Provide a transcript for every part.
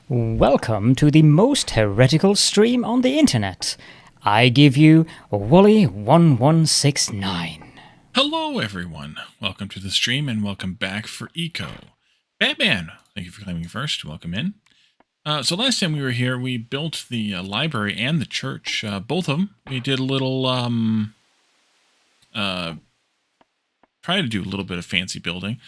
Welcome to the most heretical stream on the internet. I give you Wally1169. Hello everyone, welcome to the stream and welcome back for Eco. Batman, thank you for coming first, welcome in. So last time we were here, we built the library and the church, both of them. We did a little, try to do a little bit of fancy building.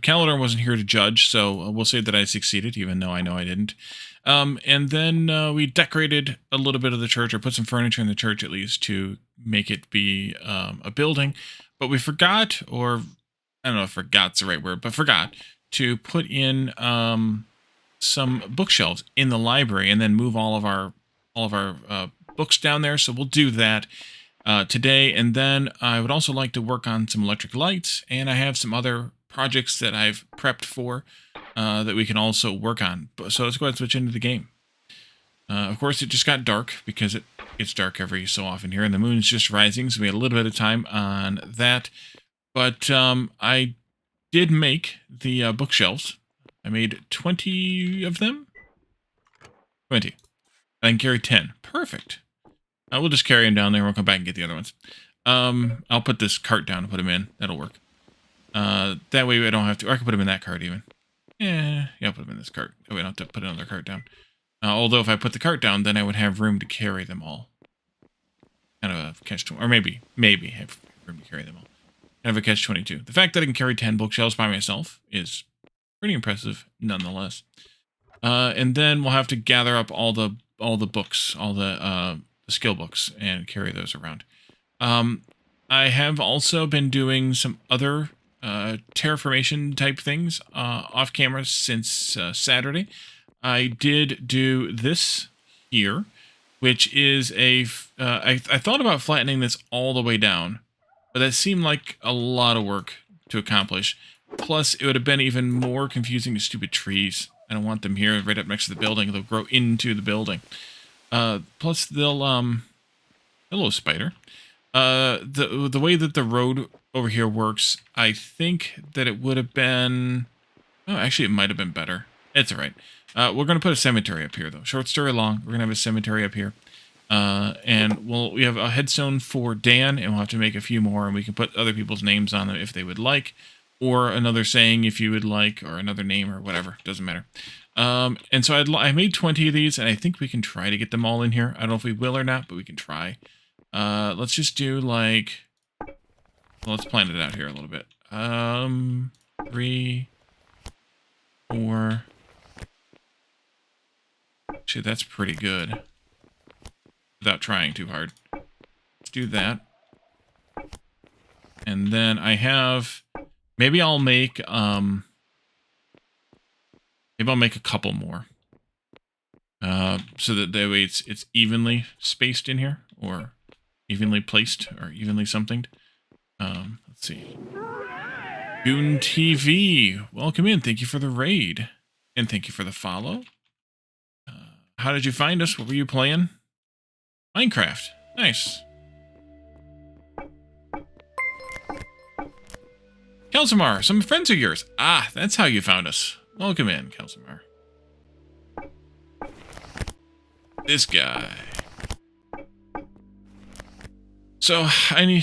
Calendar wasn't here to judge, so we'll say that I succeeded, even though I know I didn't. And then we decorated a little bit of the church, or put some furniture in the church at least, to make it be a building. But we forgot, or I don't know if forgot's the right word, but forgot to put in some bookshelves in the library, and then move all of our books down there. So we'll do that today. And then I would also like to work on some electric lights, and I have some other projects that I've prepped for that we can also work on. So let's go ahead and switch into the game. Of course, it just got dark because it's dark every so often here, and the moon's just rising, so we had a little bit of time on that. But I did make the bookshelves. I made 20 of them. 20. I can carry 10. Perfect. We'll just carry them down there. We'll come back and get the other ones. I'll put this cart down and put them in. That'll work. That way I don't have to, or I can put them in that cart even. Yeah, I'll put them in this cart. That way I don't have to put another cart down. Although if I put the cart down, then I would have room to carry them all. Kind of a catch-22, or maybe have room to carry them all. Kind of a catch-22. The fact that I can carry 10 bookshelves by myself is pretty impressive, nonetheless. And then we'll have to gather up all the books, all the skill books, and carry those around. I have also been doing some other terraformation type things off camera since Saturday. I did do this here, which is I thought about flattening this all the way down, but that seemed like a lot of work to accomplish. Plus, it would have been even more confusing to stupid trees. I don't want them here right up next to the building. They'll grow into the building. Plus, they'll hello, spider. The way that the road over here works, I think that it would have been... Oh, actually, it might have been better. It's all right. We're going to put a cemetery up here, though. Short story long, we're going to have a cemetery up here. And we have a headstone for Dan, and we'll have to make a few more, and we can put other people's names on them if they would like, or another saying if you would like, or another name, or whatever. Doesn't matter. And so I made 20 of these, and I think we can try to get them all in here. I don't know if we will or not, but we can try. Let's just do like... Well, let's plan it out here a little bit. 3, 4... Actually, that's pretty good. Without trying too hard. Let's do that. And then I have... Maybe I'll make... Maybe I'll make a couple more. So that way it's evenly spaced in here. Or evenly placed. Or evenly somethinged. Let's see. Goon TV. Welcome in. Thank you for the raid. And thank you for the follow. How did you find us? What were you playing? Minecraft. Nice. Kelsamar, some friends of yours. Ah, that's how you found us. Welcome in, Kelsamar. This guy. So, I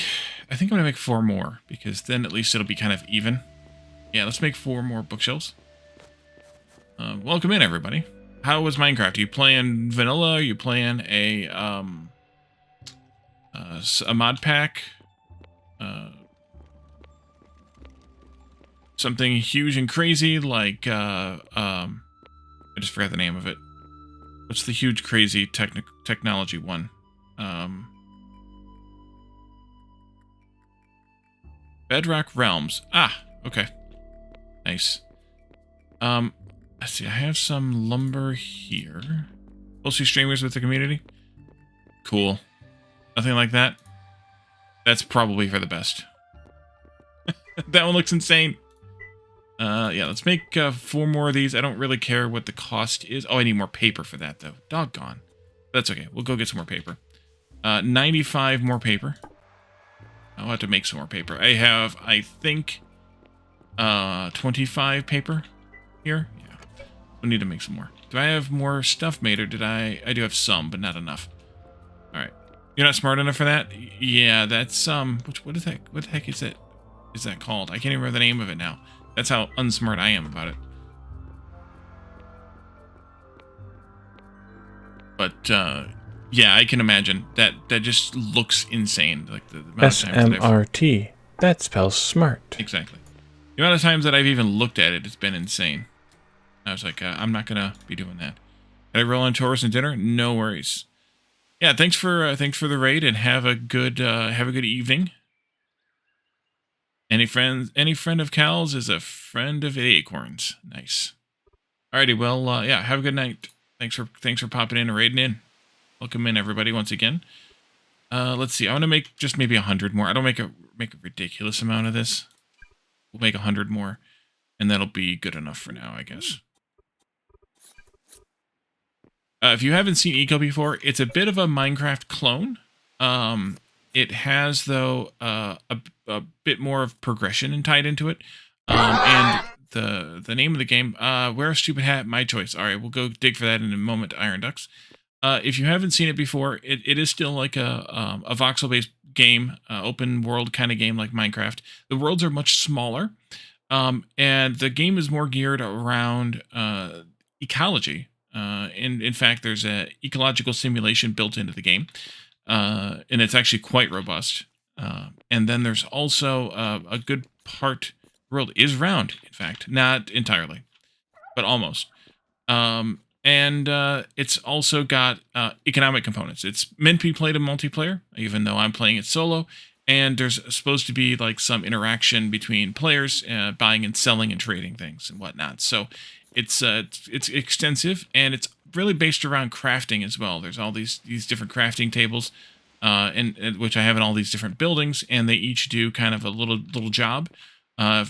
think I'm going to make 4 more, because then at least it'll be kind of even. Yeah, let's make 4 more bookshelves. Welcome in, everybody. How was Minecraft? Are you playing vanilla? Are you playing a mod pack? Something huge and crazy like I just forgot the name of it. What's the huge crazy technology one? Bedrock Realms. Ah, okay. Nice. Let's see, I have some lumber here. Mostly streamers with the community. Cool. Nothing like that. That's probably for the best. That one looks insane. Yeah, let's make 4 more of these. I don't really care what the cost is. Oh, I need more paper for that, though. Doggone. That's okay. We'll go get some more paper. 95 more paper. I'll have to make some more paper. I have, I think, 25 paper here. Yeah. We need to make some more. Do I have more stuff made, or did I do have some, but not enough. All right. You're not smart enough for that? Yeah, that's, what is that? What the heck is that called? I can't even remember the name of it now. That's how unsmart I am about it. But, yeah, I can imagine. That just looks insane. Like, the amount of times SMRT. That spells smart. Exactly. The amount of times that I've even looked at it, it's been insane. I was like, I'm not gonna be doing that. Did I roll on Taurus and dinner? No worries. Yeah, thanks for the raid, and have a good evening. Any friend of Cal's is a friend of Acorns. Nice. Alrighty, well, yeah, have a good night. Thanks for popping in and raiding in. Welcome in, everybody, once again. Let's see. I want to make just maybe 100 more. I don't make a ridiculous amount of this. We'll make 100 more, and that'll be good enough for now, I guess. If you haven't seen Eco before, it's a bit of a Minecraft clone. It has, though, a bit more of progression tied into it. And the name of the game, Wear a Stupid Hat, my choice. All right, we'll go dig for that in a moment, Iron Ducks. If you haven't seen it before, it is still like a voxel-based game, open world kind of game like Minecraft. The worlds are much smaller, and the game is more geared around ecology. In fact, there's a ecological simulation built into the game, and it's actually quite robust. And then there's also a good part. The world is round, in fact, not entirely, but almost. And it's also got economic components. It's meant to be played in multiplayer, even though I'm playing it solo. And there's supposed to be like some interaction between players, buying and selling and trading things and whatnot. So it's extensive, and it's really based around crafting as well. There's all these different crafting tables, and which I have in all these different buildings, and they each do kind of a little job.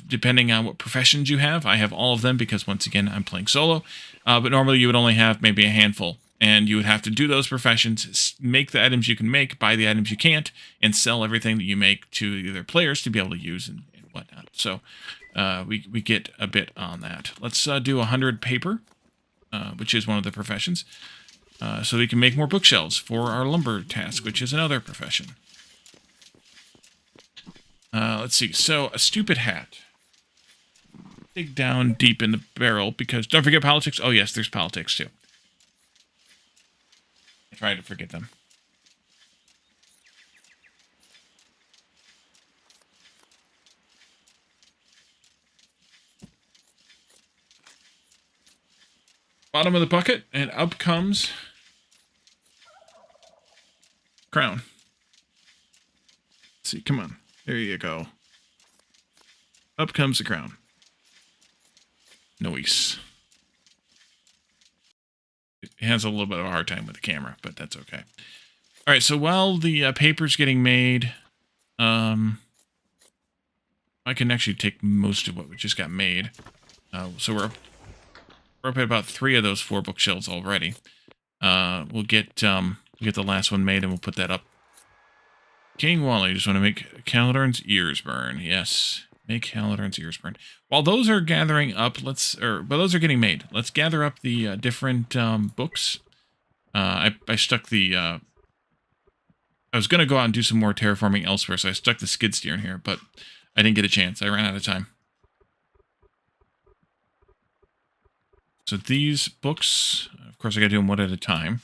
Depending on what professions you have. I have all of them because, once again, I'm playing solo. But normally you would only have maybe a handful. And you would have to do those professions, make the items you can make, buy the items you can't, and sell everything that you make to either players to be able to use and whatnot. So we get a bit on that. Let's do 100 paper, which is one of the professions. So we can make more bookshelves for our lumber task, which is another profession. Let's see. So, a stupid hat. Dig down deep in the barrel, because don't forget politics. Oh, yes, there's politics, too. I try to forget them. Bottom of the bucket, and up comes crown. Let's see, come on. There you go. Up comes the crown. Nice. It has a little bit of a hard time with the camera, but that's okay. All right, so while the paper's getting made, I can actually take most of what we just got made. So we're up at about 3 of those 4 bookshelves already. We'll get the last one made, and we'll put that up. King Wally, just want to make Caledorn's ears burn. Yes, make Caledorn's ears burn. While those are gathering up, while those are getting made, let's gather up the different books. I stuck the. I was gonna go out and do some more terraforming elsewhere, so I stuck the skid steer in here, but I didn't get a chance. I ran out of time. So these books, of course, I gotta do them one at a time.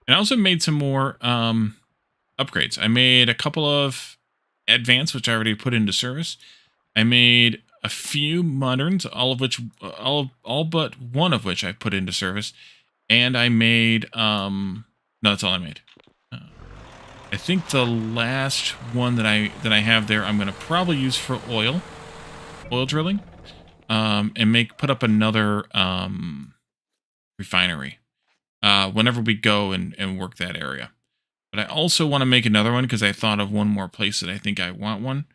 And I also made some more upgrades. I made a couple of advanced, which I already put into service. I made a few moderns, all but one of which I put into service. And I made, no, that's all I made. I think the last one that I have there, I'm going to probably use for oil drilling, and put up another refinery. Whenever we go and work that area. But I also want to make another one because I thought of one more place that I think I want one.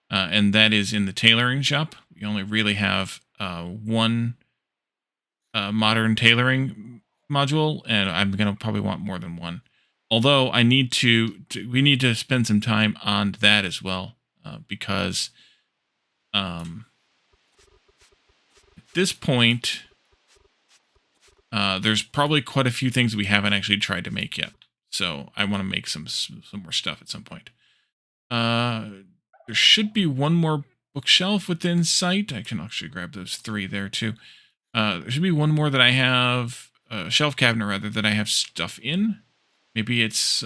And that is in the tailoring shop. We only really have one modern tailoring module, and I'm going to probably want more than one. Although we need to spend some time on that as well. because at this point, there's probably quite a few things we haven't actually tried to make yet. So I want to make some more stuff at some point. There should be one more bookshelf within sight. I can actually grab those 3 there too. There should be one more that I have, shelf cabinet rather, that I have stuff in. Maybe it's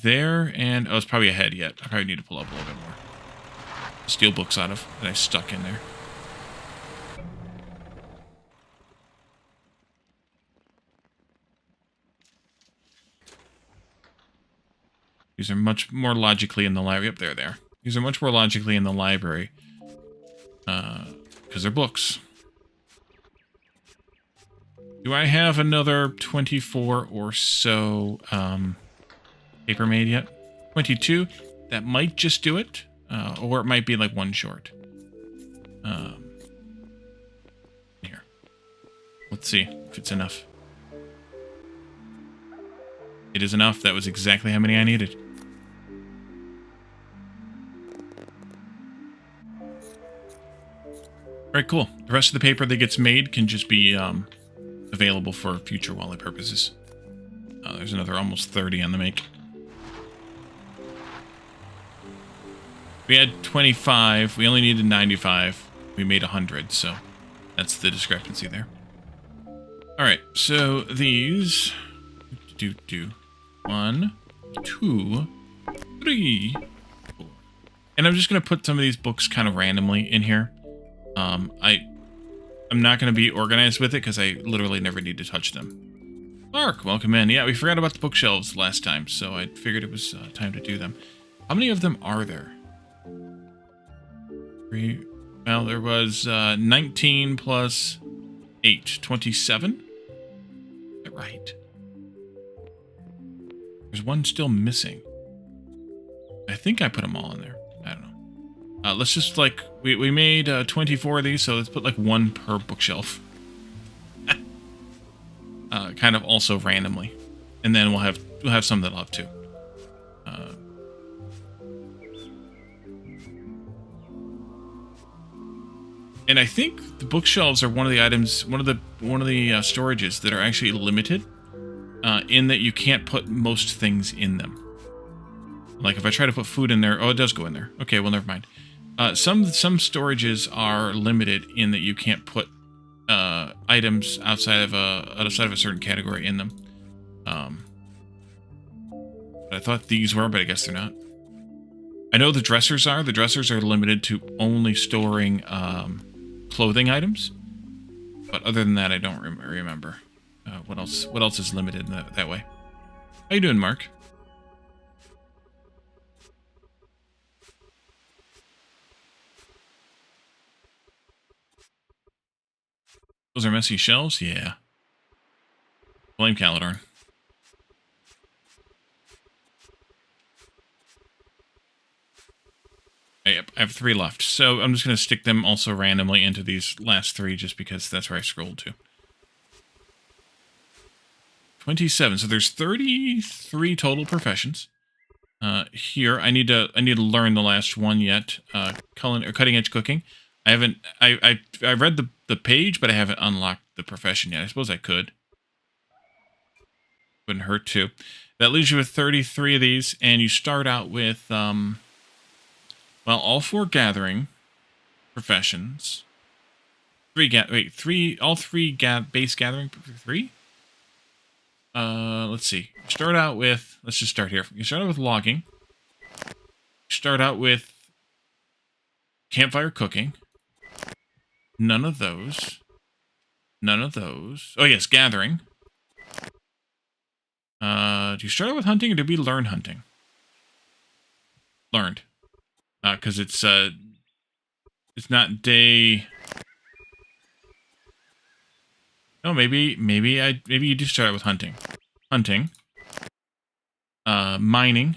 there, and oh, it's probably ahead yet. I probably need to pull up a little bit more. Steal books out of that I stuck in there. These are much more logically in the library. Yep, there they are. These are much more logically in the library. Because they're books. Do I have another 24 or so paper made yet? 22? That might just do it. Or it might be like 1 short. Here. Let's see if it's enough. It is enough. That was exactly how many I needed. Alright, cool. The rest of the paper that gets made can just be available for future wallet purposes. There's another almost 30 on the make. We had 25. We only needed 95. We made 100, so that's the discrepancy there. Alright, so these... 1, 2, 3, 4. And I'm just going to put some of these books kind of randomly in here. I'm not going to be organized with it because I literally never need to touch them. Mark, welcome in. Yeah, we forgot about the bookshelves last time, so I figured it was time to do them. How many of them are there? 3. Well, there was 19 plus 8. 27? Is that right? There's one still missing. I think I put them all in there. I don't know. Let's just, like, we made 24 of these, so let's put, like, 1 per bookshelf. Kind of also randomly. And then we'll have some that'll have 2. And I think the bookshelves are one of the items, one of the storages that are actually limited, in that you can't put most things in them. Like if I try to put food in there, oh, it does go in there. Okay, well, never mind. Some storages are limited in that you can't put items outside of a certain category in them. But I thought these were, but I guess they're not. I know the dressers are. The dressers are limited to only storing clothing items. But other than that, I don't remember. What else is limited in that way? How you doing, Mark? Those are messy shelves? Yeah. Blame Caledorn. Yep, I have 3 left. So I'm just going to stick them also randomly into these last 3 just because that's where I scrolled to. 27. So there's 33 total professions. Here, I need to learn the last one yet. Cutting edge cooking. I haven't. I read the page, but I haven't unlocked the profession yet. I suppose I could. Wouldn't hurt to. That leaves you with 33 of these, and you start out with well, all 4 gathering professions. All 3 base gathering 3. Let's see. Start out with. Let's just start here. You start out with logging. You start out with campfire cooking. None of those. None of those. Oh, yes, gathering. Do you start out with hunting, or did we learn hunting? Learned. Because it's not day... No, maybe you do start out with hunting. Hunting. Mining.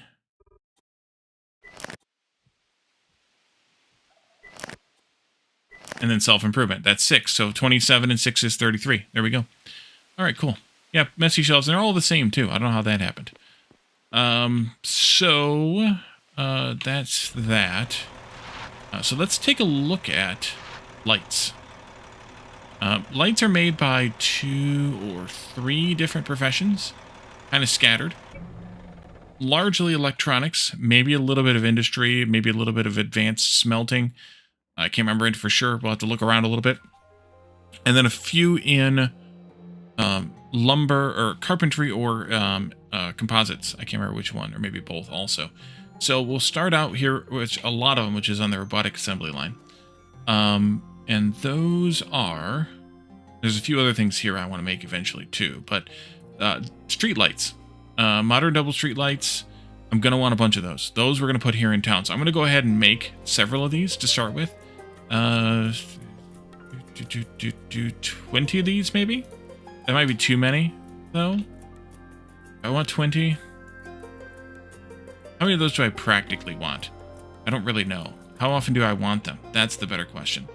And then self-improvement. That's 6. So 27 and 6 is 33. There we go. All right, cool. Yeah, messy shelves. They're all the same, too. I don't know how that happened. That's that. So let's take a look at lights. Lights are made by 2 or 3 different professions, kind of scattered. Largely electronics, maybe a little bit of industry, maybe a little bit of advanced smelting. I can't remember it for sure. We'll have to look around a little bit. And then a few in lumber or carpentry or composites. I can't remember which one, or maybe both also. So we'll start out here, which a lot of them, which is on the robotic assembly line. And those are... There's a few other things here I want to make eventually too, but street lights. Modern double street lights. I'm going to want a bunch of those. Those we're going to put here in town. So I'm going to go ahead and make several of these to start with. 20 of these, maybe? That might be too many, though. I want 20. How many of those do I practically want? I don't really know. How often do I want them? That's the better question.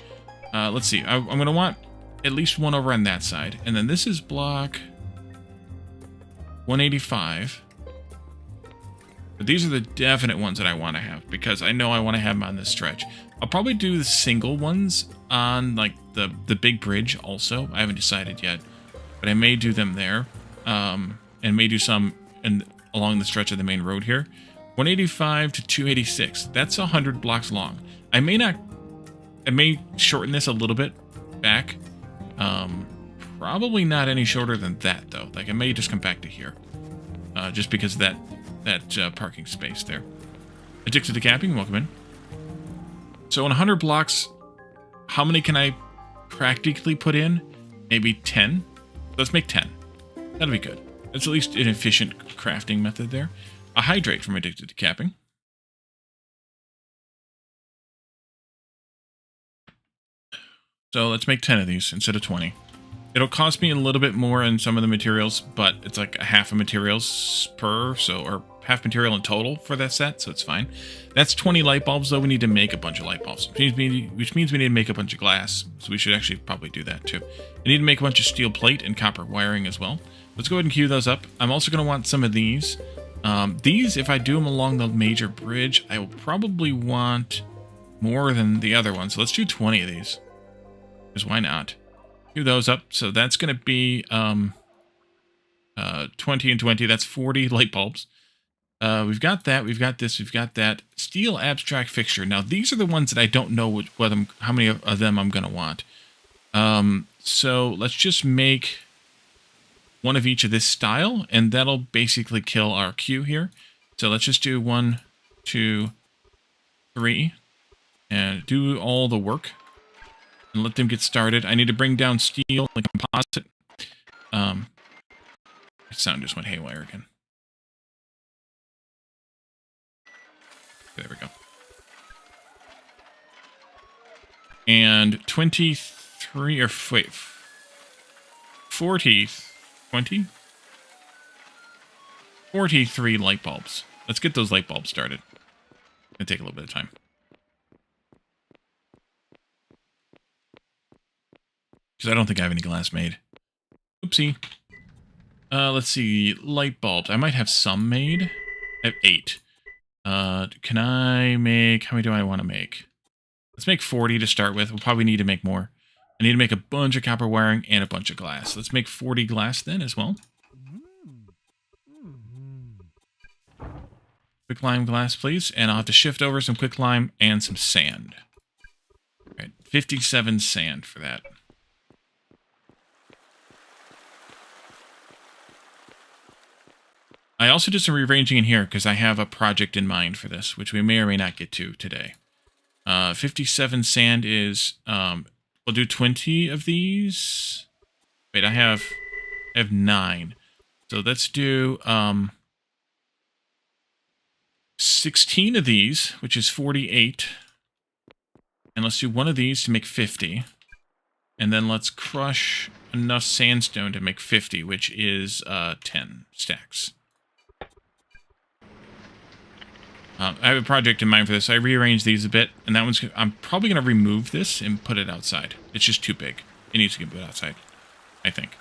Let's see. I'm going to want at least one over on that side. And then this is block 185. But these are the definite ones that I want to have, because I know I want to have them on this stretch. I'll probably do the single ones on like the big bridge also. I haven't decided yet, but I may do them there, and may do some along the stretch of the main road here. 185 to 286. That's 100 blocks long. I may shorten this a little bit back. Probably not any shorter than that though. Like I may just come back to here, just because of that parking space there. Addicted to camping, welcome in. So in 100 blocks, how many can I practically put in? Maybe 10. Let's make 10. That'll be good. That's at least an efficient crafting method there. A hydrate from Addicted to Camping. So let's make 10 of these instead of 20. It'll cost me a little bit more in some of the materials, but it's like a half a materials per, or half material in total for that set, so it's fine. That's 20 light bulbs, though. We need to make a bunch of light bulbs, which means we need to make a bunch of glass, so we should actually probably do that too. We need to make a bunch of steel plate and copper wiring as well. Let's go ahead and queue those up. I'm also going to want some of these. These, if I do them along the major bridge, I will probably want more than the other ones, so let's do 20 of these, because why not? Queue those up. So that's going to be 20 and 20. That's 40 light bulbs. We've got that. We've got this. We've got that. Steel abstract fixture. Now, these are the ones that I don't know how many of them I'm going to want. So let's just make one of each of this style, and that'll basically kill our queue here. So let's just do 1, 2, 3, and do all the work. And let them get started. I need to bring down steel and composite. My sound just went haywire again. There we go. And 23, or wait, 40, 20? 43 light bulbs. Let's get those light bulbs started. It'll take a little bit of time. Because I don't think I have any glass made. Oopsie. Let's see. Light bulbs. I might have some made. I have 8. Can I make... How many do I want to make? Let's make 40 to start with. We'll probably need to make more. I need to make a bunch of copper wiring and a bunch of glass. Let's make 40 glass then as well. Quicklime glass, please. And I'll have to shift over some quicklime and some sand. All right, 57 sand for that. I also did some rearranging in here because I have a project in mind for this, which we may or may not get to today. 57 sand is, we'll do 20 of these. Wait, I have 9. So let's do 16 of these, which is 48. And let's do one of these to make 50. And then let's crush enough sandstone to make 50, which is 10 stacks. I have a project in mind for this. I rearranged these a bit, and that one's... I'm probably going to remove this and put it outside. It's just too big. It needs to get put outside, I think.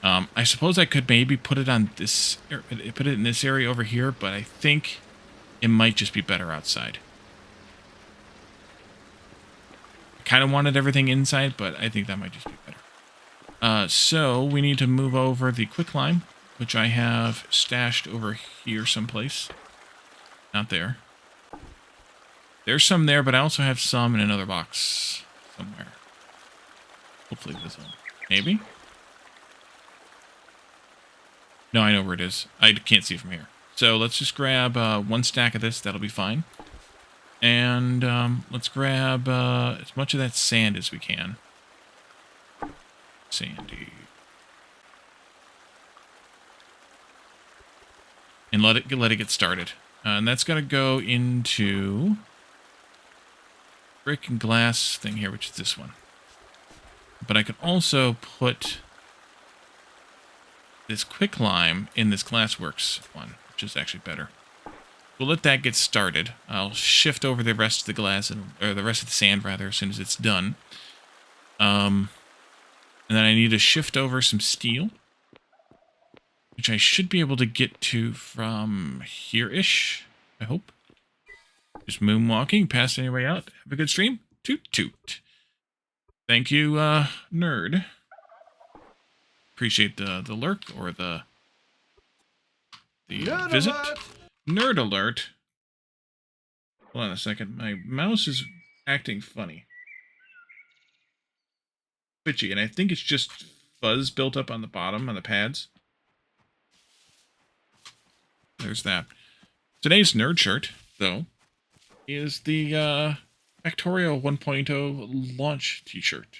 I suppose I could maybe put it on this, put it in this area over here, but I think it might just be better outside. I kind of wanted everything inside, but I think that might just be better. So we need to move over the quicklime, which I have stashed over here someplace. Not there. There's some there, but I also have some in another box somewhere. Hopefully this one. Maybe? No, I know where it is. I can't see from here. So let's just grab one stack of this. That'll be fine. And let's grab as much of that sand as we can. Sandy. And let it get started. And that's got to go into brick and glass thing here, which is this one. But I could also put this quicklime in this glassworks one, which is actually better. We'll let that get started. I'll shift over the rest of the glass, or the rest of the sand rather, as soon as it's done. And then I need to shift over some steel, which I should be able to get to from here-ish, I hope. Just moonwalking, past any way out. Have a good stream. Toot toot. Thank you, nerd. Appreciate the lurk or the nerd visit. Alert. Nerd alert. Hold on a second. My mouse is acting funny. Twitchy, and I think it's just fuzz built up on the bottom, on the pads. There's that. Today's nerd shirt, though, is the Factorio 1.0 launch t-shirt.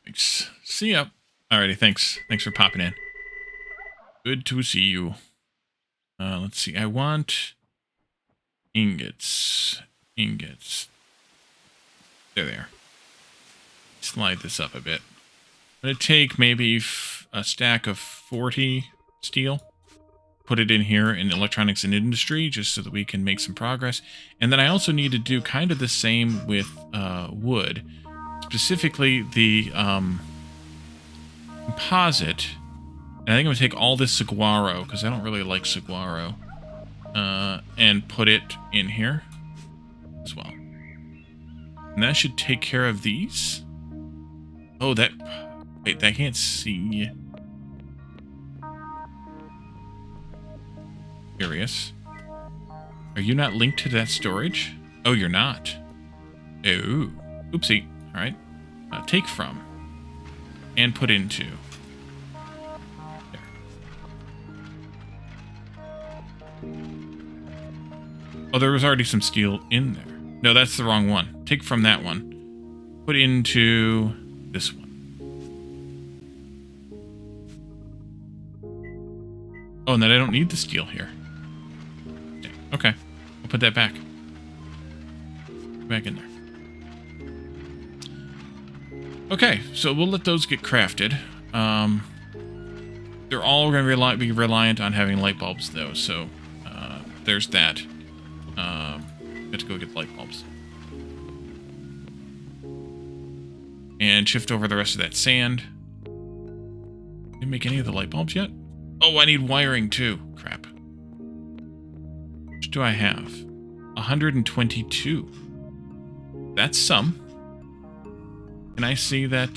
Thanks. See ya. Alrighty, thanks. Thanks for popping in. Good to see you. Let's see. I want ingots. Ingots. There they are. Slide this up a bit. I'm going to take maybe a stack of 40 steel. Put it in here in electronics and industry just so that we can make some progress. And then I also need to do kind of the same with wood. Specifically the composite. And I think I'm going to take all this saguaro, because I don't really like saguaro, and put it in here as well. And that should take care of these. Oh, that... Wait, I can't see. Curious. Are you not linked to that storage? Oh, you're not. Oh. Oopsie. Alright. Take from. And put into. There. Oh, there was already some steel in there. No, that's the wrong one. Take from that one. Put into this one. Oh, and then I don't need the steel here. Dang. Okay. I'll put that back. Back in there. Okay, so we'll let those get crafted. They're all going to be reliant on having light bulbs, though, so there's that. Have to go get light bulbs. And shift over the rest of that sand. Didn't make any of the light bulbs yet? Oh, I need wiring, too. Crap. Which do I have? 122. That's some. Can I see that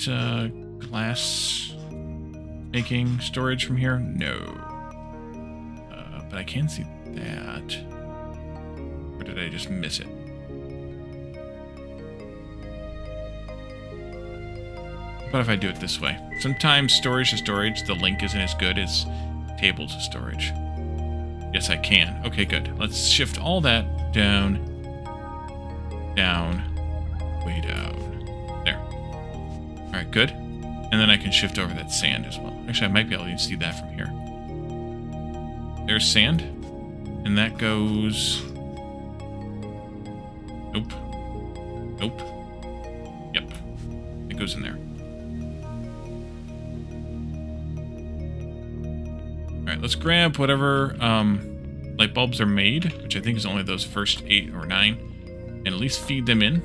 glass making storage from here? No. But I can see that. Or did I just miss it? What if I do it this way? Sometimes storage to storage, the link isn't as good as table to storage. Yes, I can. Okay, good. Let's shift all that down. Down. Way down. There. Alright, good. And then I can shift over that sand as well. Actually, I might be able to see that from here. There's sand. And that goes... Nope. Nope. Yep. It goes in there. Alright, let's grab whatever light bulbs are made, which I think is only those first 8 or 9, and at least feed them in.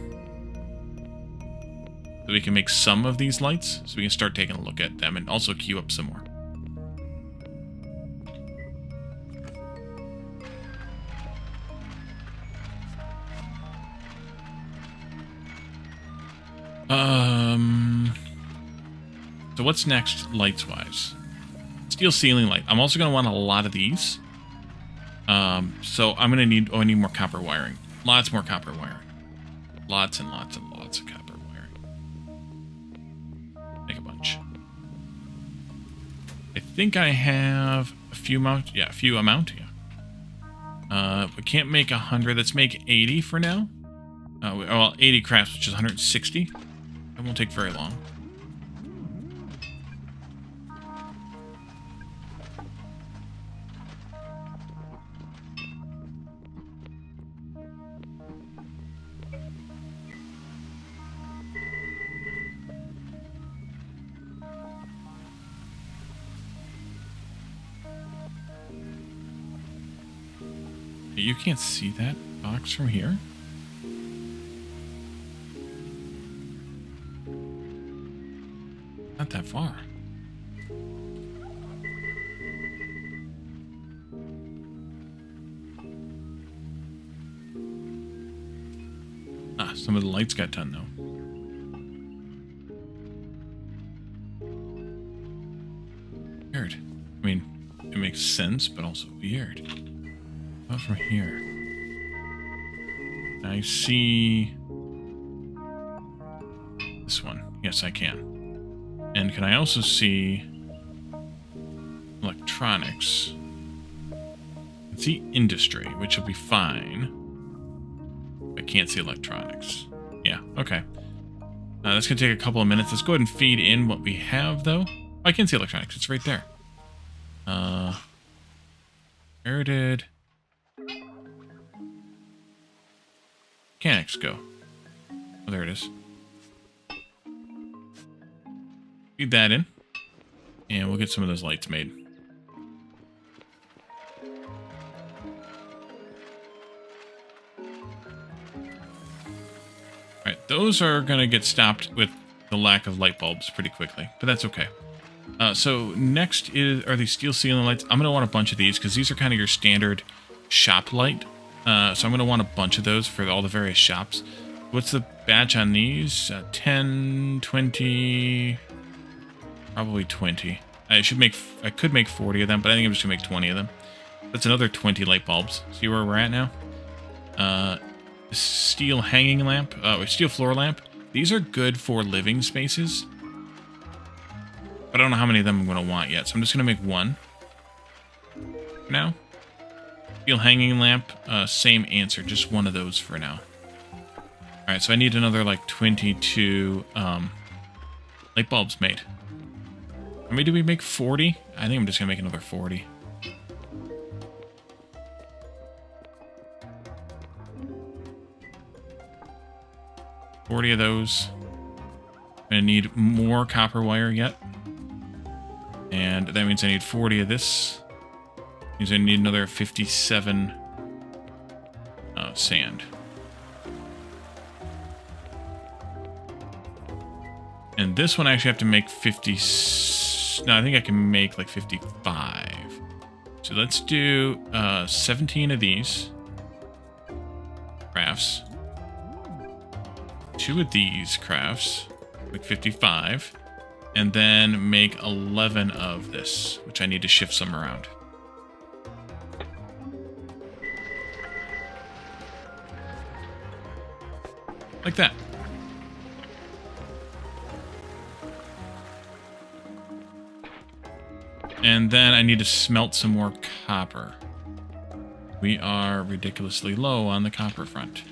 So we can make some of these lights, so we can start taking a look at them and also queue up some more. So what's next lights-wise? Steel ceiling light. I'm also going to want a lot of these. So I'm going to need, I need more copper wiring. Lots more copper wiring. Lots and lots and lots of copper wiring. Make a bunch. I think I have a few amount. Yeah, a few amount. Yeah. We can't make 100. Let's make 80 for now. Well, 80 crafts, which is 160. It won't take very long. You can't see that box from here? Not that far. Ah, some of the lights got done, though. Weird. I mean, it makes sense, but also weird. Not from here. I see this one. Yes, I can. And can I also see electronics? I can see industry, which will be fine. I can't see electronics. Yeah, okay. That's going to take a couple of minutes. Let's go ahead and feed in what we have, though. Oh, I can see electronics. It's right there. Where did mechanics go? Oh, there it is. Feed that in, and we'll get some of those lights made. Alright, those are going to get stopped with the lack of light bulbs pretty quickly, but that's okay. So next are these steel ceiling lights. I'm going to want a bunch of these because these are kind of your standard shop light. So I'm going to want a bunch of those for all the various shops. What's the batch on these? 10, 20... Probably 20. I could make 40 of them, but I think I'm just gonna make 20 of them. That's another 20 light bulbs. See where we're at now? Steel hanging lamp, or steel floor lamp. These are good for living spaces. But I don't know how many of them I'm gonna want yet, so I'm just gonna make one. For now. Steel hanging lamp, same answer, just one of those for now. Alright, so I need another like 22 light bulbs made. I mean, did we make 40? I think I'm just going to make another 40. Of those. I'm going to need more copper wire yet. And that means I need 40 of this. Means I need another 57 sand. And this one I actually have to make 50... No, I think I can make like 55. So let's do 17 of these crafts. 2 of these crafts, like 55. And then make 11 of this, which I need to shift some around. Like that. And then I need to smelt some more copper. We are ridiculously low on the copper front.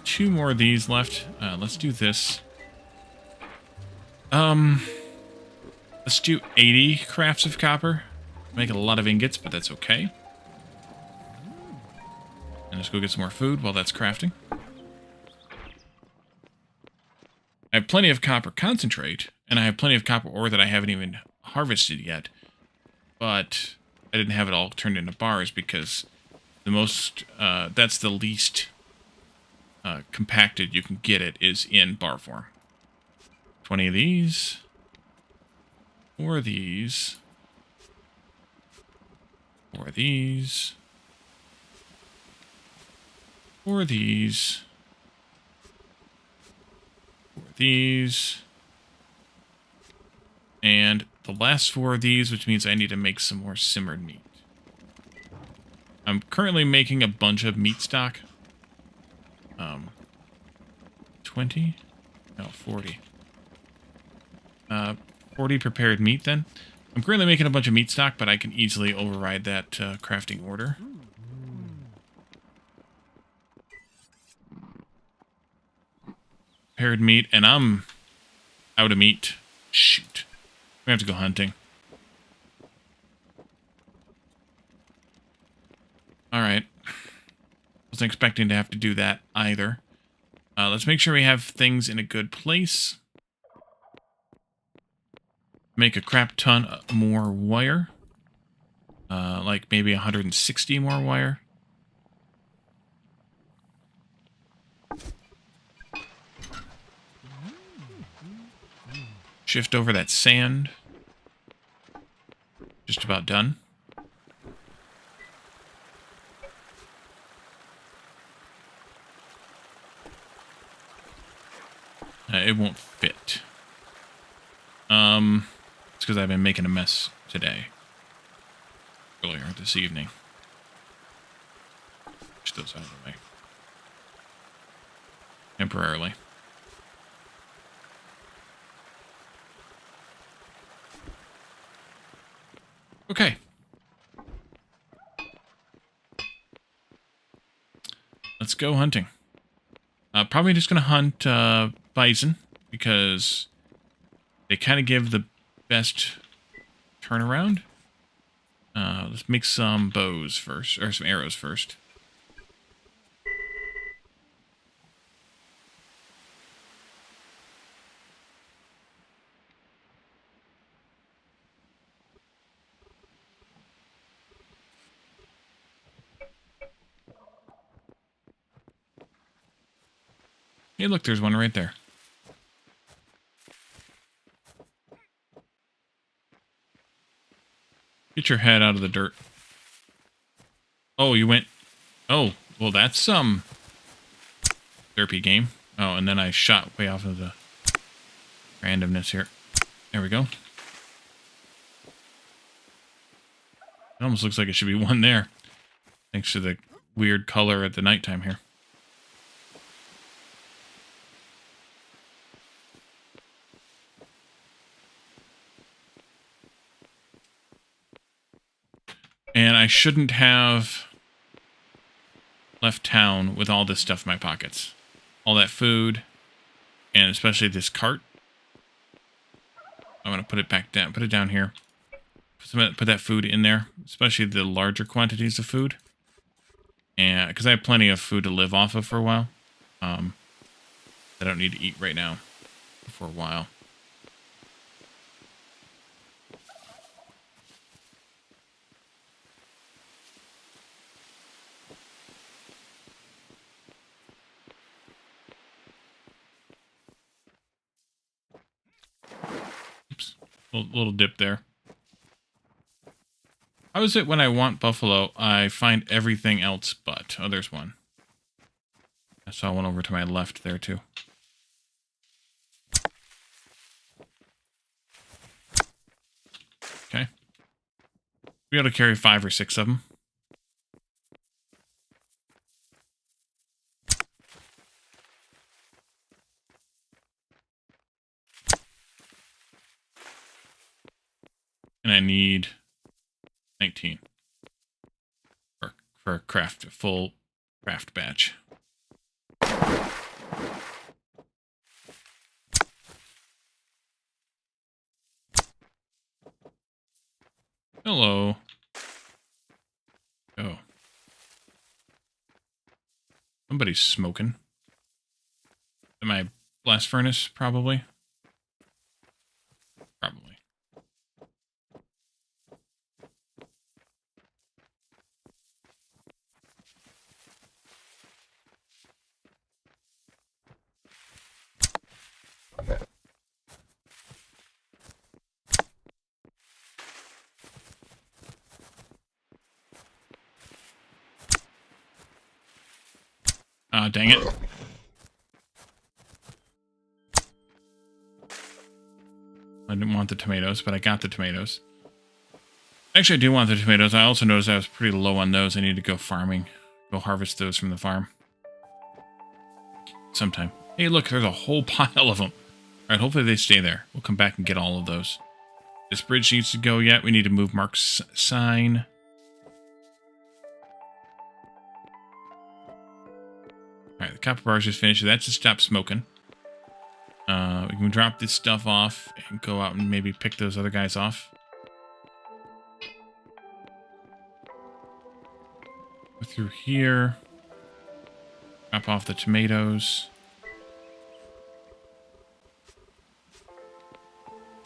2 more of these left. Let's do this. Let's do 80 crafts of copper. Make a lot of ingots, but that's okay. And let's go get some more food while that's crafting. I have plenty of copper concentrate, and I have plenty of copper ore that I haven't even harvested yet. But I didn't have it all turned into bars because the most, that's the least compacted you can get it is in bar form. 20 of these. 4 of these. 4 of these. 4 of these. 4 of these. And the last 4 of these, which means I need to make some more simmered meat. I'm currently making a bunch of meat stock. 20? No, 40. 40 prepared meat then. I'm currently making a bunch of meat stock, but I can easily override that crafting order. Prepared meat, and I'm out of meat. Shoot. We have to go hunting. Alright. Wasn't expecting to have to do that either. Let's make sure we have things in a good place. Make a crap ton more wire. Like maybe 160 more wire. Shift over that sand. Just about done. It won't fit. It's because I've been making a mess today. Earlier this evening. Push those out of the way. Temporarily. Okay. Let's go hunting. Probably just going to hunt bison, because they kind of give the best turnaround. Let's make some bows first, or some arrows first. Hey, look, there's one right there. Get your head out of the dirt. Oh, you went... Oh, well, that's some derpy game. Oh, and then I shot way off of the randomness here. There we go. It almost looks like it should be one there. Thanks to the weird color at the nighttime here. And I shouldn't have left town with all this stuff in my pockets. All that food, and especially this cart. I'm going to put it back down. Put it down here. Put that food in there, especially the larger quantities of food. And because I have plenty of food to live off of for a while. I don't need to eat right now for a while. Oops. Little dip there. How is it when I want buffalo, I find everything else but... Oh, there's one. I saw one over to my left there, too. Okay. Be able to carry 5 or 6 of them. And I need 19 for a full craft batch. Hello. Oh. Somebody's smoking. At my blast furnace, probably. Probably. Ah, dang it. I didn't want the tomatoes, but I got the tomatoes. Actually, I do want the tomatoes. I also noticed I was pretty low on those. I need to go farming. Go harvest those from the farm. Sometime. Hey, look, there's a whole pile of them. Alright, hopefully they stay there. We'll come back and get all of those. This bridge needs to go yet. We need to move Mark's sign. Alright, the copper bars just finished. That's to stop smoking. We can drop this stuff off and go out and maybe pick those other guys off. Go through here. Drop off the tomatoes.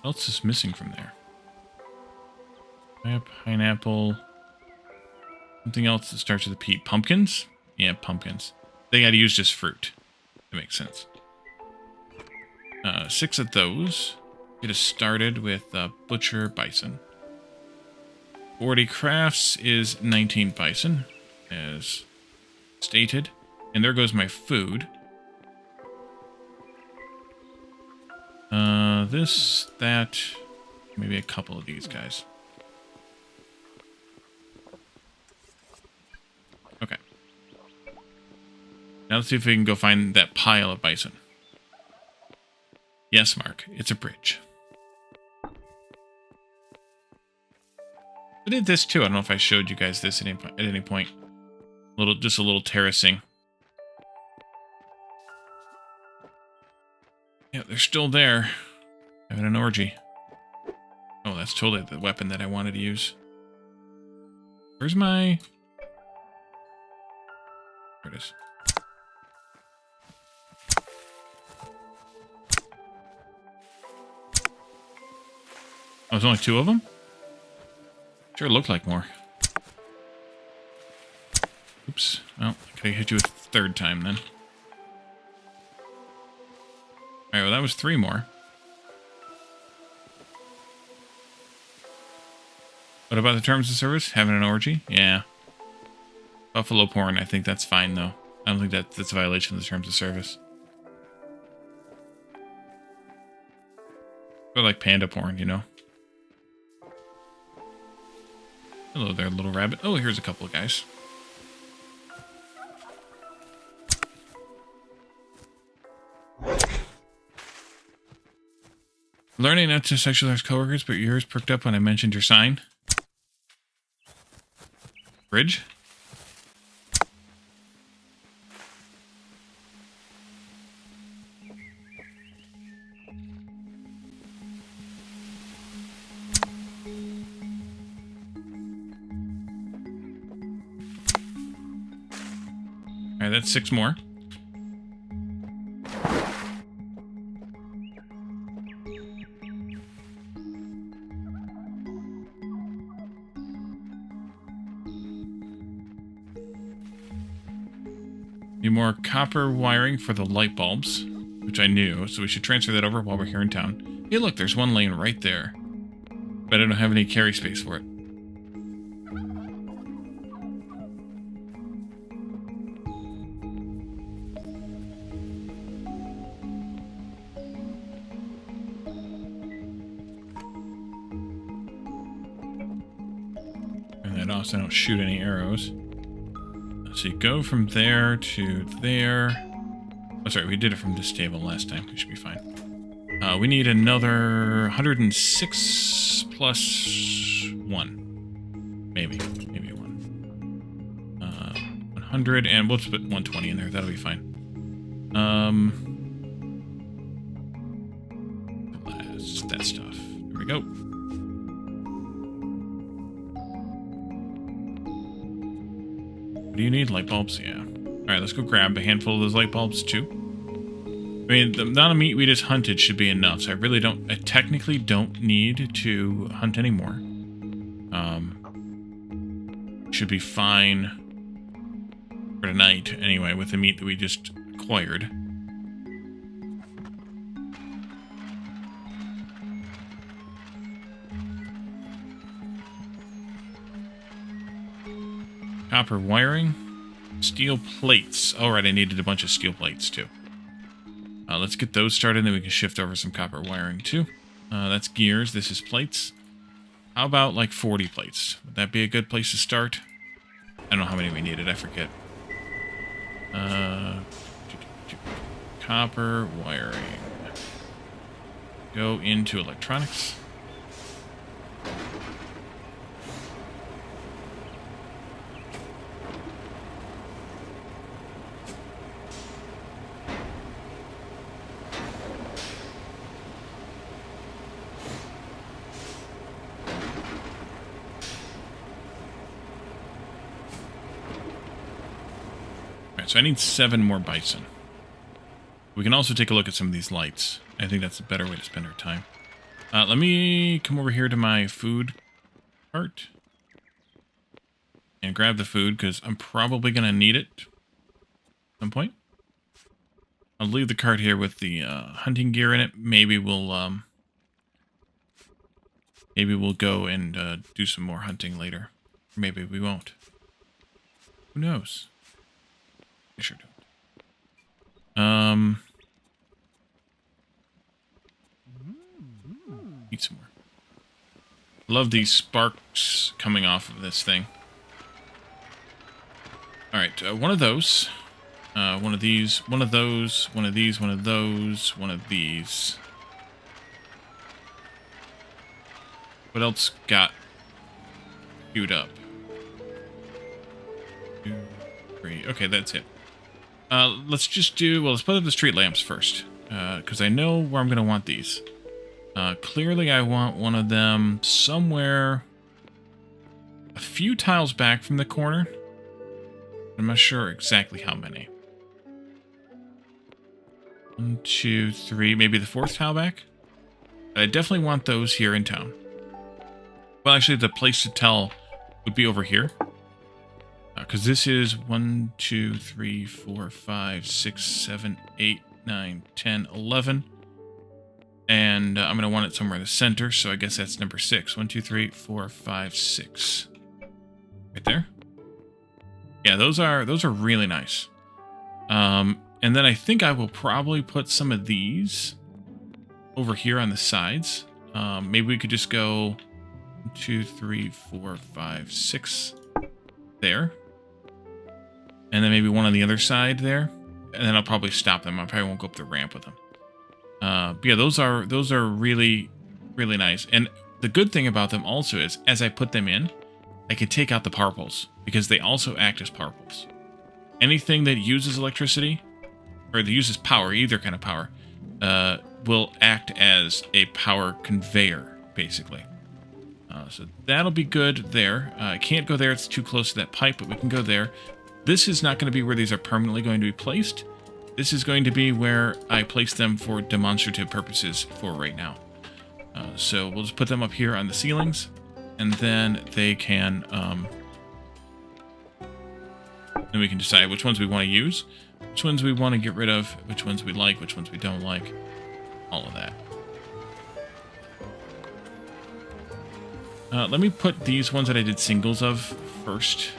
What else is missing from there? I have pineapple. Something else that starts with a P. Pumpkins? Yeah, pumpkins. They gotta use just fruit. That makes sense. 6 of those. Get us started with butcher bison. 40 crafts is 19 bison, as stated. And there goes my food. This, that, maybe a couple of these guys. Okay. Now let's see if we can go find that pile of bison. Yes, Mark, it's a bridge. I did this too. I don't know if I showed you guys this at any point. Just a little terracing. Yeah, they're still there. Having an orgy. Oh, that's totally the weapon that I wanted to use. Where's my... There it is. Oh, there's only 2 of them? Sure looked like more. Oops. Well, I could have hit you a 3rd time then. Alright, well that was 3 more. What about the terms of service? Having an orgy? Yeah. Buffalo porn, I think that's fine though. I don't think that's a violation of the terms of service. Or like panda porn, you know? Hello there, little rabbit. Oh, here's a couple of guys. Learning not to sexualize coworkers, but your ears perked up when I mentioned your sign. Bridge? Alright, that's 6 more. Need more copper wiring for the light bulbs, which I knew, so we should transfer that over while we're here in town. Hey look, there's one laying right there. But I don't have any carry space for it. Turn that off so I don't shoot any arrows. So you go from there to there. Oh, sorry, we did it from this table last time. We should be fine. We need another 106 plus 1. Maybe 1. 100, and we'll just put 120 in there. That'll be fine. That's that stuff. There we go. What do you need? Light bulbs? Yeah. Alright, let's go grab a handful of those light bulbs, too. I mean, the amount of meat we just hunted should be enough, so I technically don't need to hunt anymore. Should be fine for tonight, anyway, with the meat that we just acquired. Copper wiring. Steel plates. All right, I needed a bunch of steel plates too. Let's get those started, then we can shift over some copper wiring too. That's gears. This is plates. How about like 40 plates? Would that be a good place to start? I don't know how many we needed. I forget. Copper wiring. Go into electronics. Alright, so I need 7 more bison. We can also take a look at some of these lights. I think that's a better way to spend our time. Let me come over here to my food cart. And grab the food, because I'm probably going to need it at some point. I'll leave the cart here with the hunting gear in it. Maybe we'll go and do some more hunting later. Or maybe we won't. Who knows? I sure don't. Eat some more. Love these sparks coming off of this thing. Alright, one of those. One of these. One of those. One of these. One of those. One of these. What else got queued up? 2, 3. Okay, that's it. Let's just do... Well, let's put up the street lamps first. Because I know where I'm going to want these. Clearly, I want one of them somewhere a few tiles back from the corner. I'm not sure exactly how many. 1, 2, 3, maybe the 4th tile back? I definitely want those here in town. Well, actually, the place to tell would be over here. Because this is 1, 2, 3, 4, 5, 6, 7, 8, 9, 10, 11. And I'm going to want it somewhere in the center, so I guess that's number 6. 1, 2, 3, 4, 5, 6. Right there. Yeah, those are really nice. And then I think I will probably put some of these over here on the sides. Maybe we could just go 1, 2, 3, 4, 5, 6 there. And then maybe one on the other side there. And then I'll probably stop them. I probably won't go up the ramp with them. But yeah, those are really, really nice. And the good thing about them also is, as I put them in, I can take out the power poles, because they also act as power poles. Anything that uses electricity, or that uses power, either kind of power, will act as a power conveyor, basically. So that'll be good there. I can't go there, it's too close to that pipe, but we can go there. This is not going to be where these are permanently going to be placed. This is going to be where I place them for demonstrative purposes for right now. So we'll just put them up here on the ceilings, and then they can... then we can decide which ones we want to use, which ones we want to get rid of, which ones we like, which ones we don't like, all of that. Let me put these ones that I did singles of first,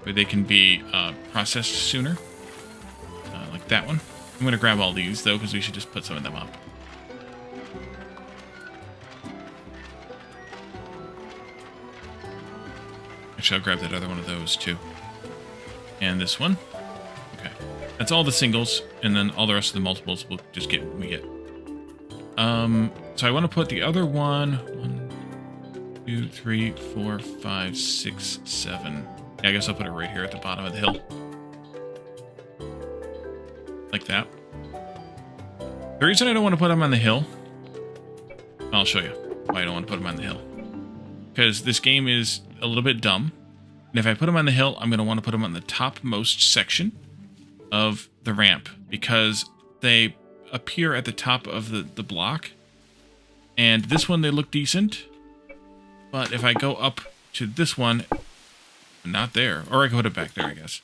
where they can be processed sooner. Like that one. I'm going to grab all these, though, because we should just put some of them up. Actually, I'll grab that other one of those, too. And this one. Okay. That's all the singles, and then all the rest of the multiples we'll just get when we get. So I want to put the other one... 1, 2, 3, 4, 5, 6, 7... Yeah, I guess I'll put it right here at the bottom of the hill. Like that. The reason I don't want to put them on the hill... I'll show you why I don't want to put them on the hill. Because this game is a little bit dumb. And if I put them on the hill, I'm going to want to put them on the topmost section of the ramp. Because they appear at the top of the block. And this one, they look decent. But if I go up to this one... Not there. Or I can put it back there, I guess.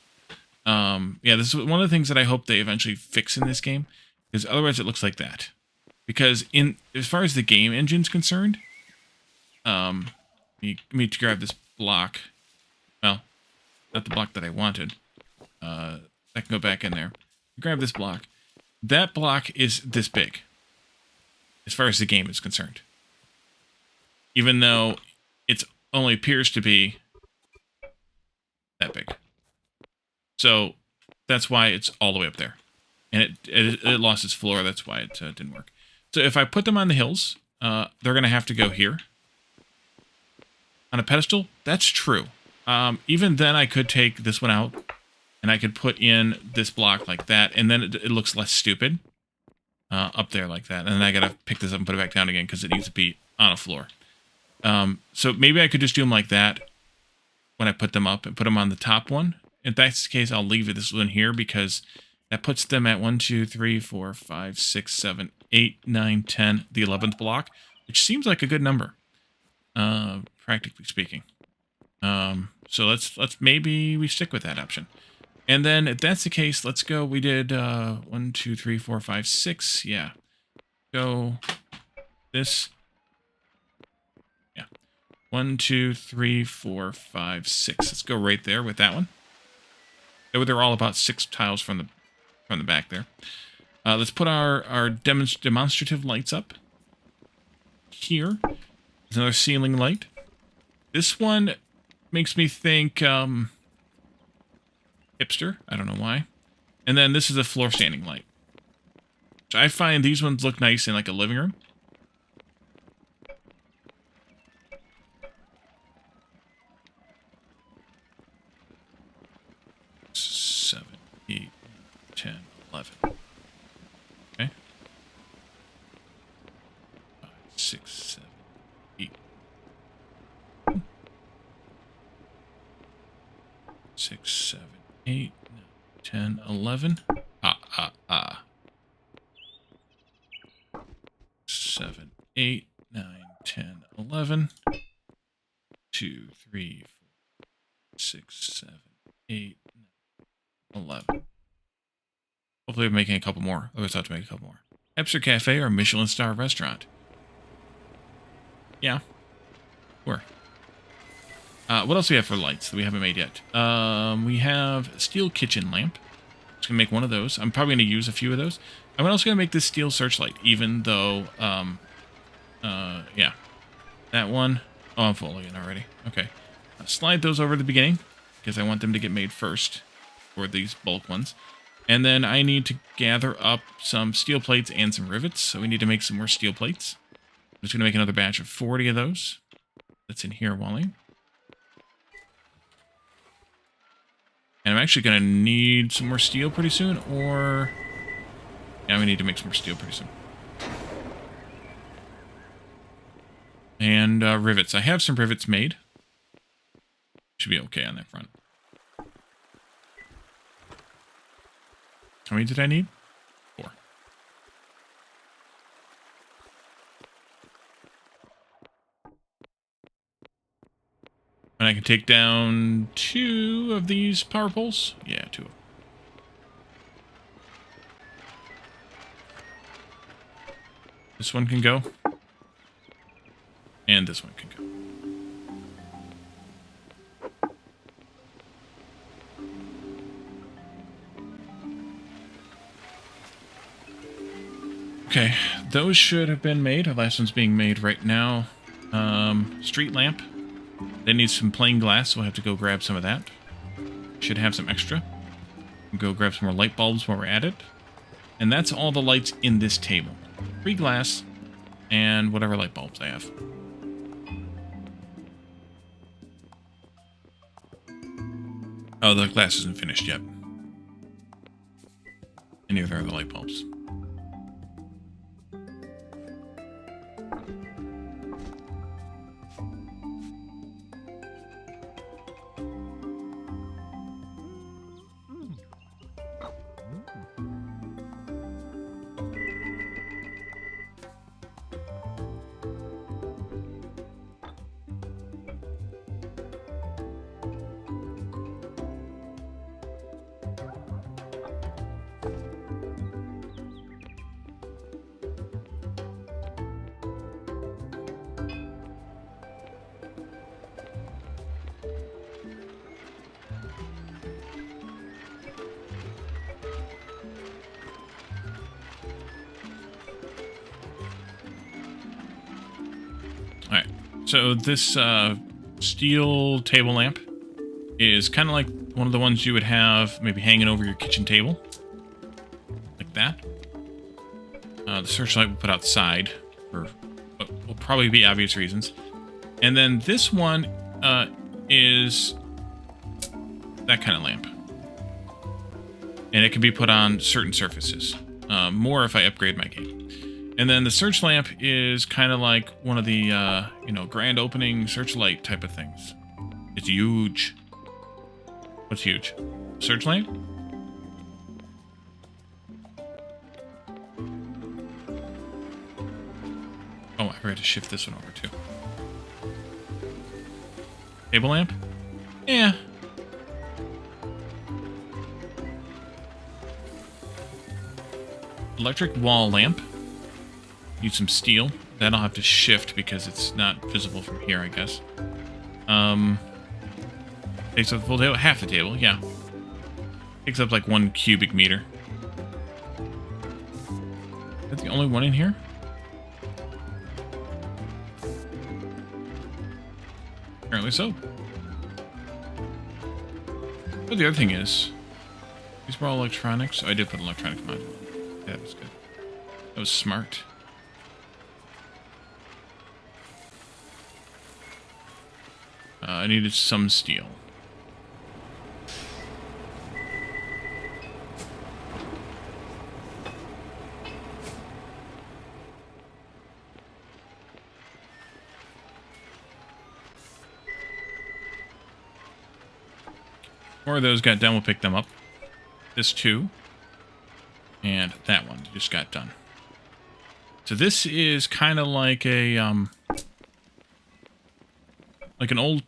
Yeah, this is one of the things that I hope they eventually fix in this game, because otherwise it looks like that. Because as far as the game engine's concerned, let me grab this block. Well, not the block that I wanted. I can go back in there. Grab this block. That block is this big, as far as the game is concerned. Even though it only appears to be that big. So that's why it's all the way up there. And it lost its floor. That's why it didn't work. So if I put them on the hills, they're going to have to go here. On a pedestal, that's true. Even then, I could take this one out, and I could put in this block like that, and then it looks less stupid up there like that. And then I got to pick this up and put it back down again because it needs to be on a floor. So maybe I could just do them like that when I put them up and put them on the top one. If that's the case, I'll leave this one here because that puts them at 1, 2, 3, 4, 5, 6, 7, 8, 9, 10, the 11th block, which seems like a good number, practically speaking. So let's maybe we stick with that option. And then if that's the case, let's go. We did 1, 2, 3, 4, 5, 6. Yeah. Go this. Yeah. 1, 2, 3, 4, 5, 6. Let's go right there with that one. They're all about 6 tiles from the back there. Let's put our demonstrative lights up. Here. There's another ceiling light. This one makes me think hipster. I don't know why. And then this is a floor standing light. So I find these ones look nice in like a living room. Seven, 8, 10, 11. Okay. 5, 6, 7, 8. 6, 7, 8, 9, 10, 11. 7, 8, 9, 10, 11. 2, 3, 4, 6, 7, 8, 9, 11. Hopefully I'm making a couple more. I always have to make a couple more. Hipster Cafe or Michelin star restaurant? Yeah. Sure. What else do we have for lights that we haven't made yet? We have a steel kitchen lamp. Just gonna make one of those. I'm probably gonna use a few of those. I'm also gonna make this steel searchlight, even though, yeah. That one. Oh, I'm full again already. Okay. Slide those over to the beginning, because I want them to get made first, for these bulk ones. And then I need to gather up some steel plates and some rivets, so we need to make some more steel plates. I'm just gonna make another batch of 40 of those. That's in here, Wally. And I'm actually going to need some more steel pretty soon, or... Yeah, we need to make some more steel pretty soon. And rivets. I have some rivets made. Should be okay on that front. How many did I need? 4. And I can take down 2 of these power poles. Yeah, 2 of them. This one can go. And this one can go. Okay, those should have been made. The last one's being made right now. Street lamp. They need some plain glass, so we'll have to go grab some of that. Should have some extra. Go grab some more light bulbs while we're at it. And that's all the lights in this table. 3 glass and whatever light bulbs I have. Oh, the glass isn't finished yet. And neither are the light bulbs. So this steel table lamp is kind of like one of the ones you would have maybe hanging over your kitchen table. Like that. The searchlight we'll put outside for what will probably be obvious reasons. And then this one is that kind of lamp. And it can be put on certain surfaces. More if I upgrade my game. And then the search lamp is kind of like one of the, grand opening searchlight type of things. It's huge. What's huge? Search lamp? Oh, I forgot to shift this one over too. Table lamp? Yeah. Electric wall lamp. Need some steel. That I'll have to shift because it's not visible from here, I guess. Takes up the full table, half the table, yeah. Takes up like 1 cubic meter. Is that the only one in here? Apparently so. But the other thing is, these were all electronics. Oh, I did put an electronic module on. Yeah, that was good. That was smart. I needed some steel. More of those got done, we'll pick them up. This too. And that one just got done. So this is kind of like a, like an old,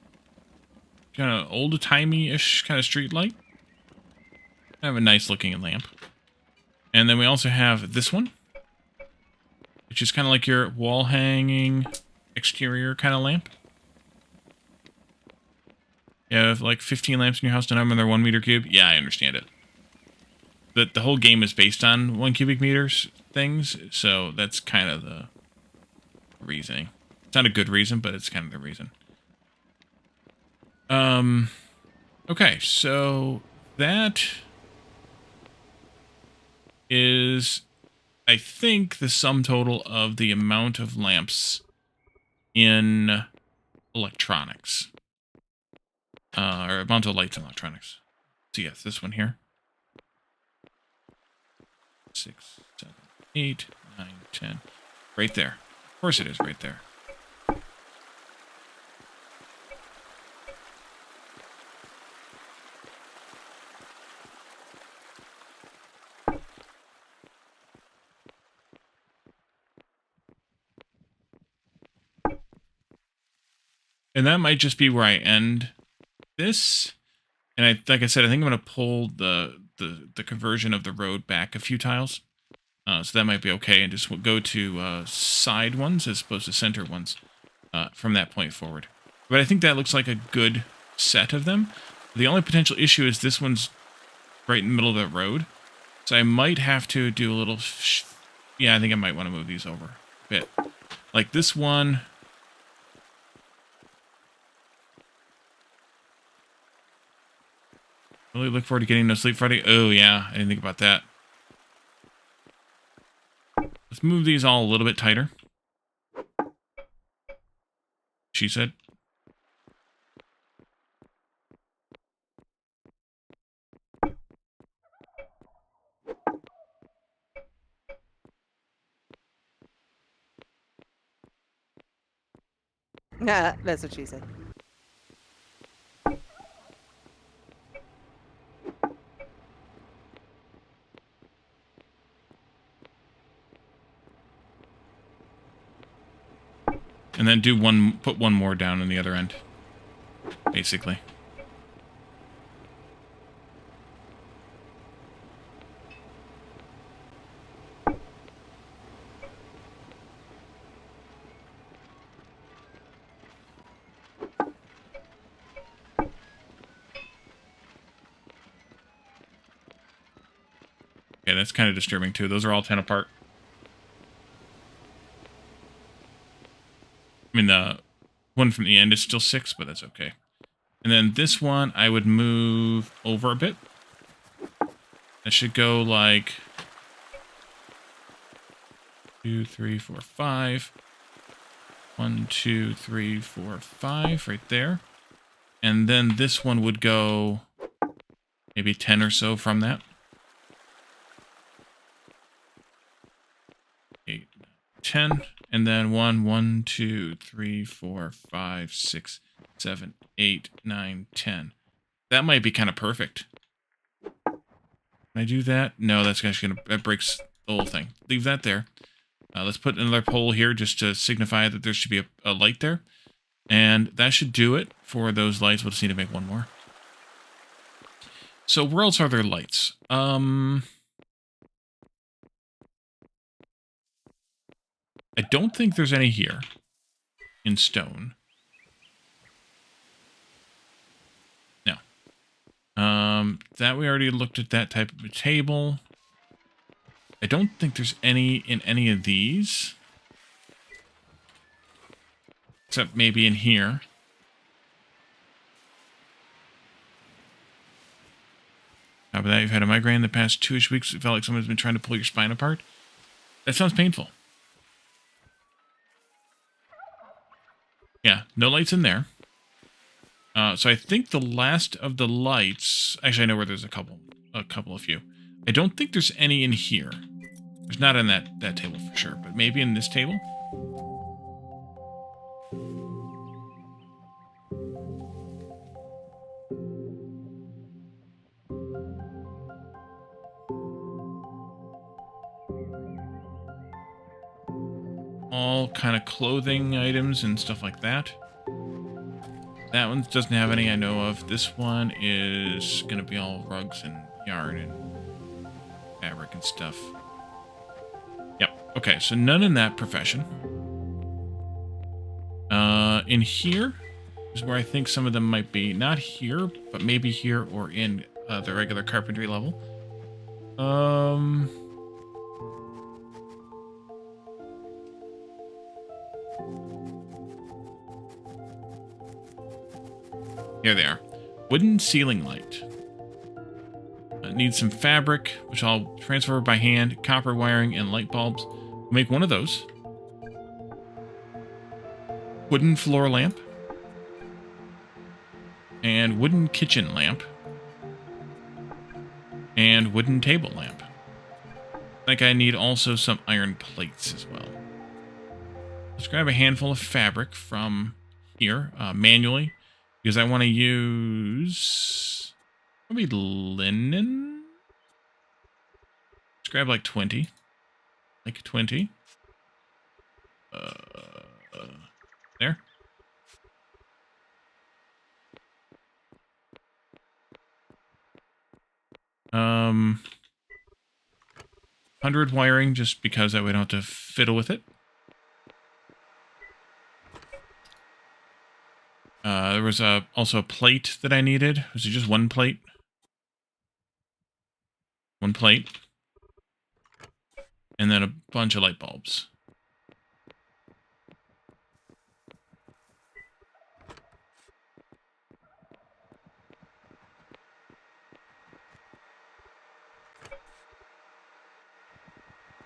kind of old-timey-ish kind of street light. Kind of a nice looking lamp. And then we also have this one, which is kind of like your wall hanging exterior kind of lamp. You have like 15 lamps in your house, none of them are 1 meter cube. Yeah, I understand it. But the whole game is based on 1 cubic meters things, so that's kind of the reasoning. It's not a good reason, but it's kind of the reason. Okay, so that is, I think, the sum total of the amount of lamps in electronics. Or amount of lights in electronics. So yes, this one here. 6, 7, 8, 9, 10. Right there. Of course it is right there. And that might just be where I end this. And like I said, I think I'm going to pull the conversion of the road back a few tiles. So that might be okay. And just go to side ones as opposed to center ones from that point forward. But I think that looks like a good set of them. The only potential issue is this one's right in the middle of the road. So I might have to do a little... yeah, I think I might want to move these over a bit. Like this one... Really look forward to getting no sleep Friday. Oh, yeah. I didn't think about that. Let's move these all a little bit tighter. She said. Nah, that's what she said. And then put one more down on the other end. Basically. Yeah, that's kind of disturbing too. Those are all 10 apart. I mean, One from the end is still 6, but that's okay. And then this one, I would move over a bit. That should go like 2, 3, 4, 5. 1, 2, 3, 4, 5 right there. And then this one would go maybe 10 or so from that. 8, 10. And then 1, 2, 3, 4, 5, 6, 7, 8, 9, 10. That might be kind of perfect. Can I do that? No, that's actually that breaks the whole thing. Leave that there. Let's put another pole here just to signify that there should be a light there. And that should do it for those lights. We'll just need to make one more. So where else are there lights? I don't think there's any here in stone. No. That we already looked at that type of a table. I don't think there's any in any of these. Except maybe in here. How about that? You've had a migraine the past 2-ish weeks. It felt like someone's been trying to pull your spine apart. That sounds painful. Yeah, no lights in there. So I think the last of the lights... Actually, I know where there's a couple of few. I don't think there's any in here. There's not in that table for sure, but maybe in this table? All kind of clothing items and stuff like that. That one doesn't have any I know of. This one is going to be all rugs and yarn and fabric and stuff. Yep. Okay, so none in that profession. In here is where I think some of them might be. Not here, but maybe here or in the regular carpentry level. Here they are. Wooden ceiling light. Needs some fabric, which I'll transfer by hand, copper wiring, and light bulbs. We'll make one of those. Wooden floor lamp. And wooden kitchen lamp. And wooden table lamp. I think I need also some iron plates as well. Let's grab a handful of fabric from here, manually. Because I want to use probably linen. Let's grab like 20. Like 20. There. Um, 100 wiring just because that way I don't have to fiddle with it. There was also a plate that I needed. Was it just one plate? One plate. And then a bunch of light bulbs.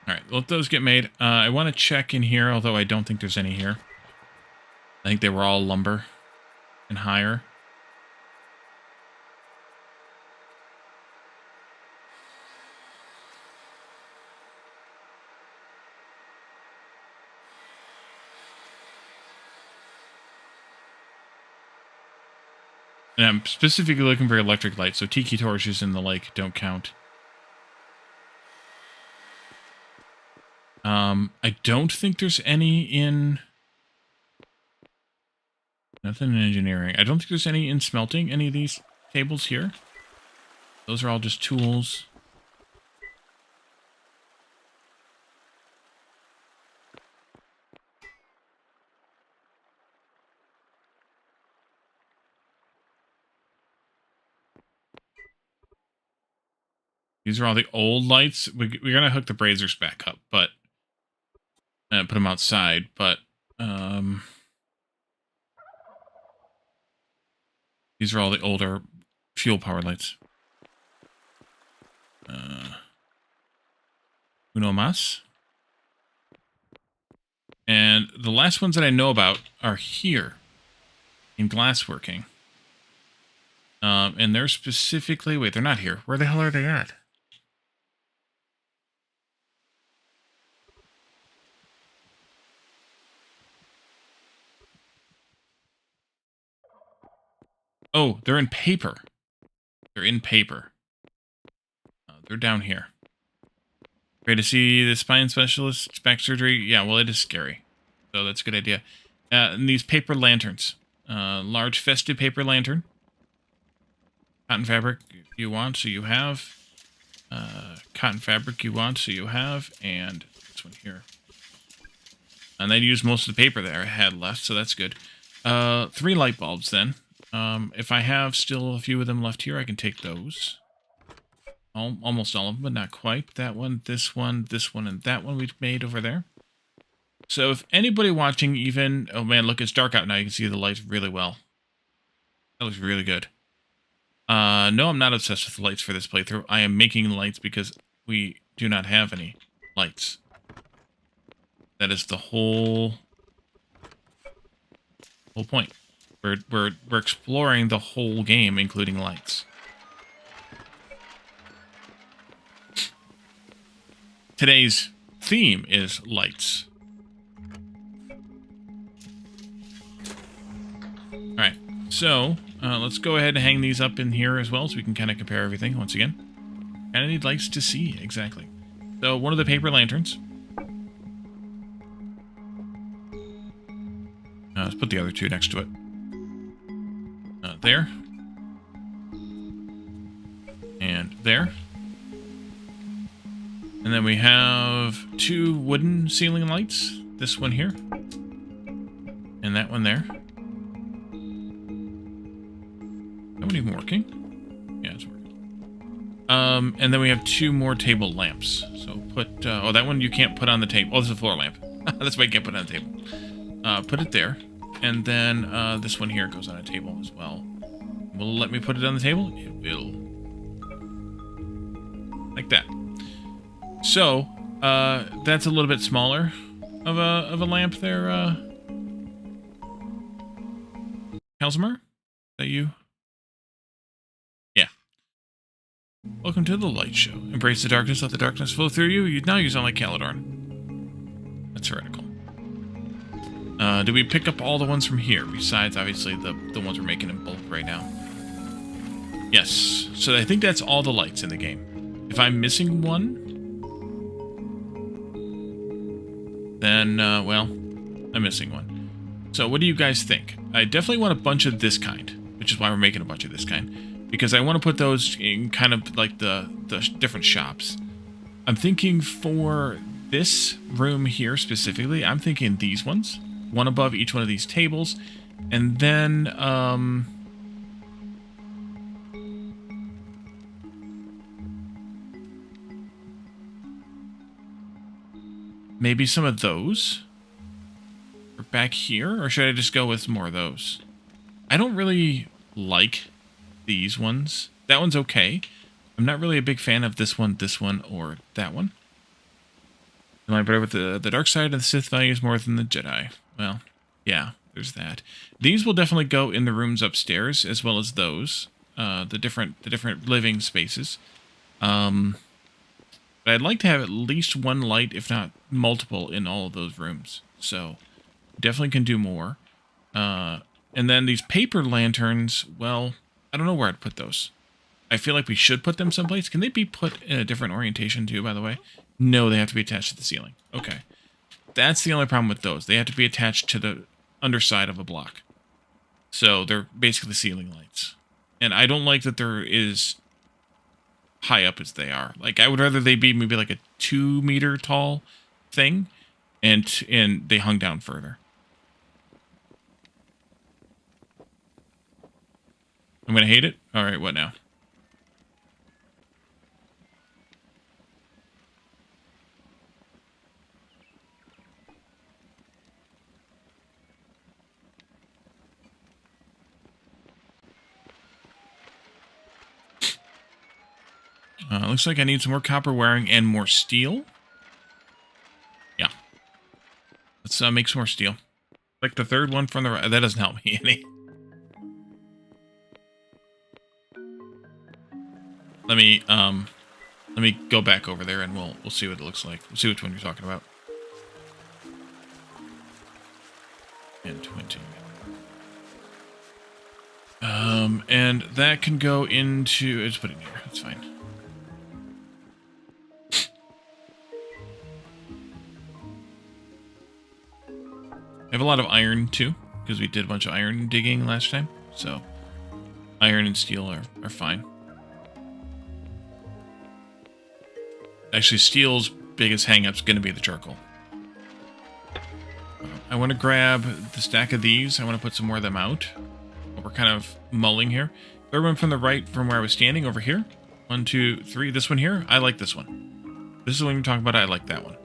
Alright, let those get made. I want to check in here, although I don't think there's any here. I think they were all lumber and higher. And I'm specifically looking for electric lights, so tiki torches and the like don't count. I don't think there's any in... Nothing in engineering. I don't think there's any in smelting, any of these tables here. Those are all just tools. These are all the old lights. We're going to hook the brazers back up, but... put them outside, but... These are all the older fuel-powered lights. Uno más. And the last ones that I know about are here in glassworking. And they're specifically... Wait, they're not here. Where the hell are they at? Oh, they're in paper. They're in paper. They're down here. Ready to see the spine specialist back surgery? Yeah, well, it is scary. So that's a good idea. And these paper lanterns. Large festive paper lantern. Cotton fabric you want, so you have. Cotton fabric you want, so you have. And this one here. And they used most of the paper that I had left, so that's good. 3 light bulbs then. If I have still a few of them left here, I can take those. Almost all of them, but not quite. That one, this one, and that one we made over there. So if anybody watching even... Oh man, look, it's dark out now. You can see the lights really well. That looks really good. No, I'm not obsessed with the lights for this playthrough. I am making lights because we do not have any lights. That is the whole point. We're exploring the whole game, including lights. Today's theme is lights. Alright, so let's go ahead and hang these up in here as well so we can kind of compare everything once again. Kind of need lights to see, exactly. So one of the paper lanterns. Let's put the other 2 next to it. There. And there. And then we have 2 wooden ceiling lights. This one here. And that one there. Is that one even working? Yeah, it's working. And then we have 2 more table lamps. So put... oh, that one you can't put on the table. Oh, this is a floor lamp. That's why you can't put it on the table. Put it there. And then this one here goes on a table as well. Will it let me put it on the table? It will. Like that. So, that's a little bit smaller of a lamp there, Kalzimar? Is that you? Yeah. Welcome to the light show. Embrace the darkness, let the darkness flow through you. Now you sound like Caladorn. That's heretical. Did we pick up all the ones from here, besides, obviously, the ones we're making in bulk right now? Yes. So I think that's all the lights in the game. If I'm missing one, then, well, I'm missing one. So what do you guys think? I definitely want a bunch of this kind, which is why we're making a bunch of this kind, because I want to put those in kind of like the different shops. I'm thinking for this room here specifically, I'm thinking these ones. One above each one of these tables. And then, maybe some of those. Or back here? Or should I just go with more of those? I don't really like these ones. That one's okay. I'm not really a big fan of this one, or that one. Am I better with the dark side of the Sith values more than the Jedi? Well, yeah, there's that. These will definitely go in the rooms upstairs, as well as those. The different living spaces. But I'd like to have at least one light, if not multiple, in all of those rooms. So, definitely can do more. And then these paper lanterns, well, I don't know where I'd put those. I feel like we should put them someplace. Can they be put in a different orientation too, by the way? No, they have to be attached to the ceiling. Okay. That's the only problem with those. They have to be attached to the underside of a block. So they're basically ceiling lights. And I don't like that there is high up as they are. Like, I would rather they be maybe like a 2-meter tall thing, and they hung down further. I'm gonna hate it? Alright, what now? Looks like I need some more copper wiring and more steel. Yeah. Let's make some more steel. Like the third one from the right. That doesn't help me any. Let me go back over there and we'll see what it looks like. We'll see which one you're talking about. And 20. And that can go into. Just put it in here. That's fine. I have a lot of iron too, because we did a bunch of iron digging last time. So iron and steel are fine. Actually, steel's biggest hang-up's going to be the charcoal. I want to grab the stack of these. I want to put some more of them out. We're kind of mulling here. Third one from the right from where I was standing over here. 1, 2, 3. This one here. I like this one. This is the one you're talking about. I like that one.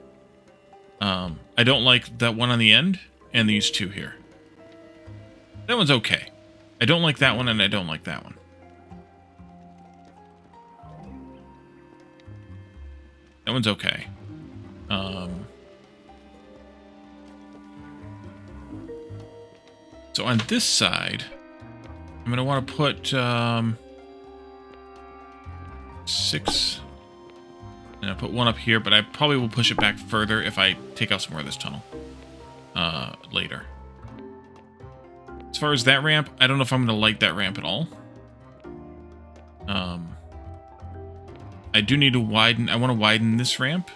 I don't like that one on the end and these two here. That one's okay. I don't like that one and I don't like that one. That one's okay. So on this side, I'm going to want to put 6. And I'll put one up here, but I probably will push it back further if I take out some more of this tunnel later. As far as that ramp, I don't know if I'm going to light that ramp at all. I do need to widen. I want to widen this ramp.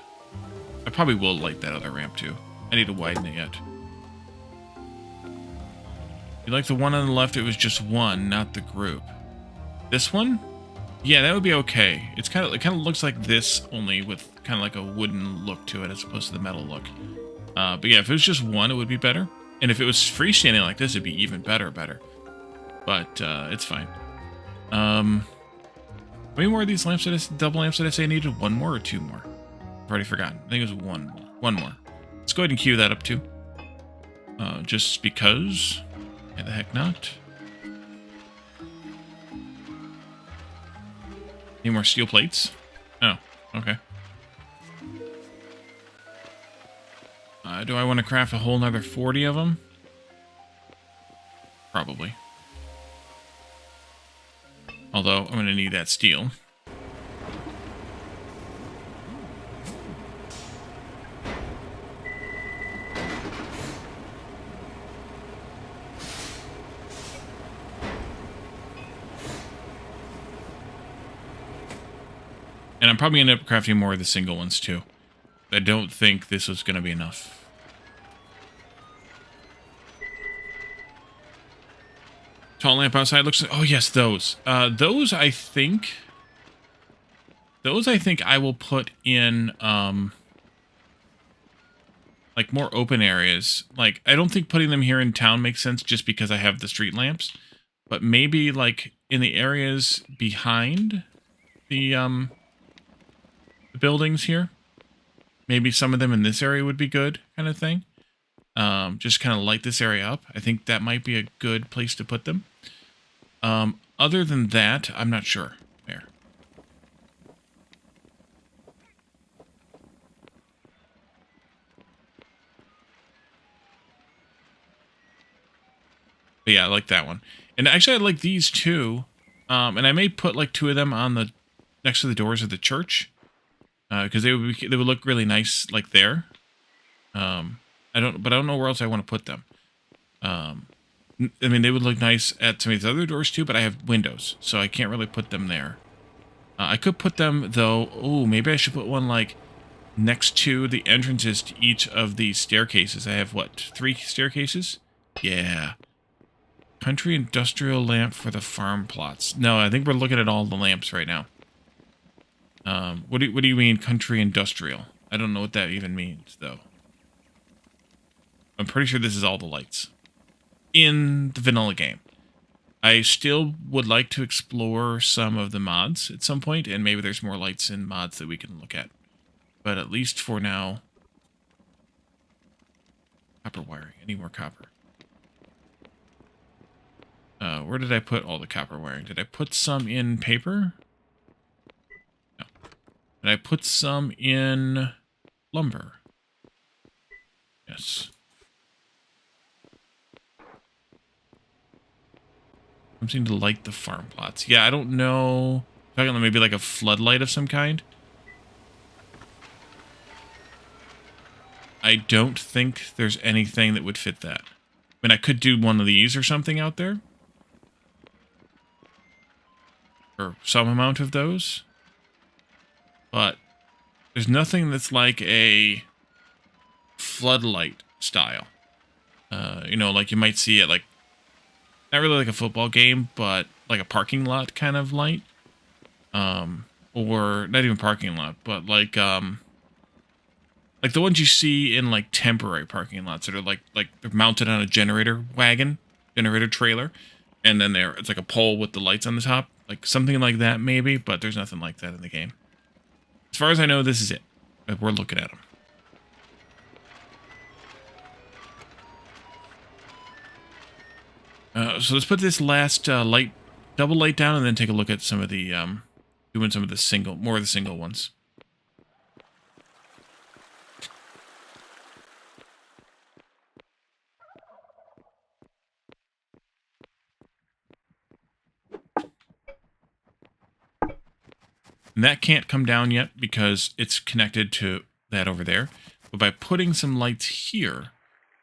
I probably will light that other ramp too. I need to widen it yet. You like the one on the left? It was just one, not the group. This one? Yeah, that would be okay. It kind of looks like this, only with kind of like a wooden look to it as opposed to the metal look. But yeah, if it was just one, it would be better. And if it was freestanding like this, it'd be even better. But it's fine. How many more of these lamps double lamps did I say I needed? One more or two more? I've already forgotten. I think it was one more. One more. Let's go ahead and queue that up too. Just because. Why the heck not? Need more steel plates? Oh, okay. Do I want to craft a whole nother 40 of them? Probably. Although, I'm going to need that steel. And I'm probably going to end up crafting more of the single ones, too. I don't think this was going to be enough. Tall lamp outside looks... Oh, yes, those. Those, I think I will put in, like, more open areas. Like, I don't think putting them here in town makes sense just because I have the street lamps. But maybe, like, in the areas behind the buildings here. Maybe some of them in this area would be good, kind of thing. Just kind of light this area up. I think that might be a good place to put them. Other than that, I'm not sure. There. But yeah, I like that one. And actually, I like these two. And I may put like 2 of them on the next to the doors of the church. Because they would look really nice like there. I don't know where else I want to put them. I mean, they would look nice at some of these other doors too, but I have windows, so I can't really put them there. I could put them though. Oh, maybe I should put one like next to the entrances to each of these staircases. I have what, 3 staircases? Yeah. Country industrial lamp for the farm plots. No, I think we're looking at all the lamps right now. What do you mean country industrial? I don't know what that even means, though. I'm pretty sure this is all the lights in the vanilla game. I still would like to explore some of the mods at some point, and maybe there's more lights in mods that we can look at. But at least for now, copper wiring. I need more copper. Where did I put all the copper wiring? Did I put some in paper? No. Did I put some in lumber? Yes. Something to light the farm plots. Yeah, I don't know. Talking about maybe like a floodlight of some kind. I don't think there's anything that would fit that. I mean, I could do one of these or something out there. Or some amount of those. But there's nothing that's like a floodlight style. You know, like you might see it like, not really like a football game, but like a parking lot kind of light. Or not even parking lot, but like the ones you see in like temporary parking lots that are like they're mounted on a generator wagon, generator trailer, and then it's like a pole with the lights on the top, like something like that maybe, but there's nothing like that in the game. As far as I know, this is it. We're looking at them. So let's put this last double light down, and then take a look at some of the doing some of the more of the single ones. And that can't come down yet because it's connected to that over there. But by putting some lights here,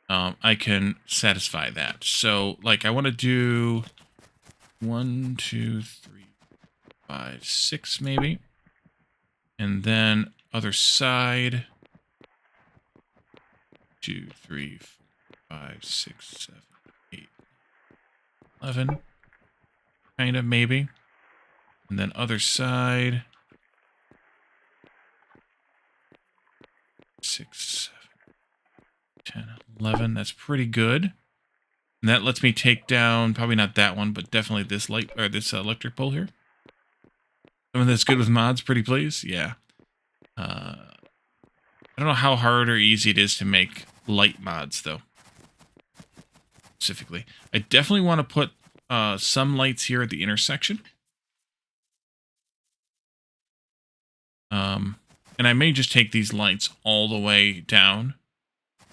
I can satisfy that. So, like, I want to do 1, 2, 3, 5, 6 maybe. And then other side. 2, 3, 4, 5, 6, 7, 8, 11. Kind of, maybe. And then other side. 6, 7, 10, 11. That's pretty good. And that lets me take down, probably not that one, but definitely this light, or this electric pole here. Someone that's good with mods, pretty please. Yeah. I don't know how hard or easy it is to make light mods, though. Specifically. I definitely want to put some lights here at the intersection. And I may just take these lights all the way down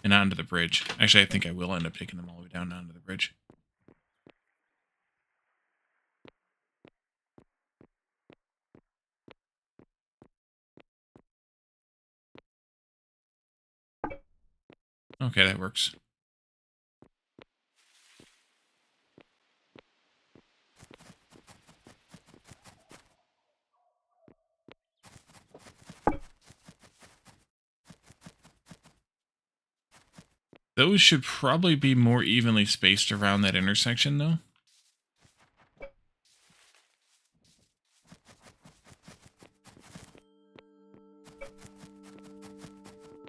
and onto the bridge. Actually, I think I will end up taking them all the way down onto the bridge. Okay, that works. Those should probably be more evenly spaced around that intersection, though.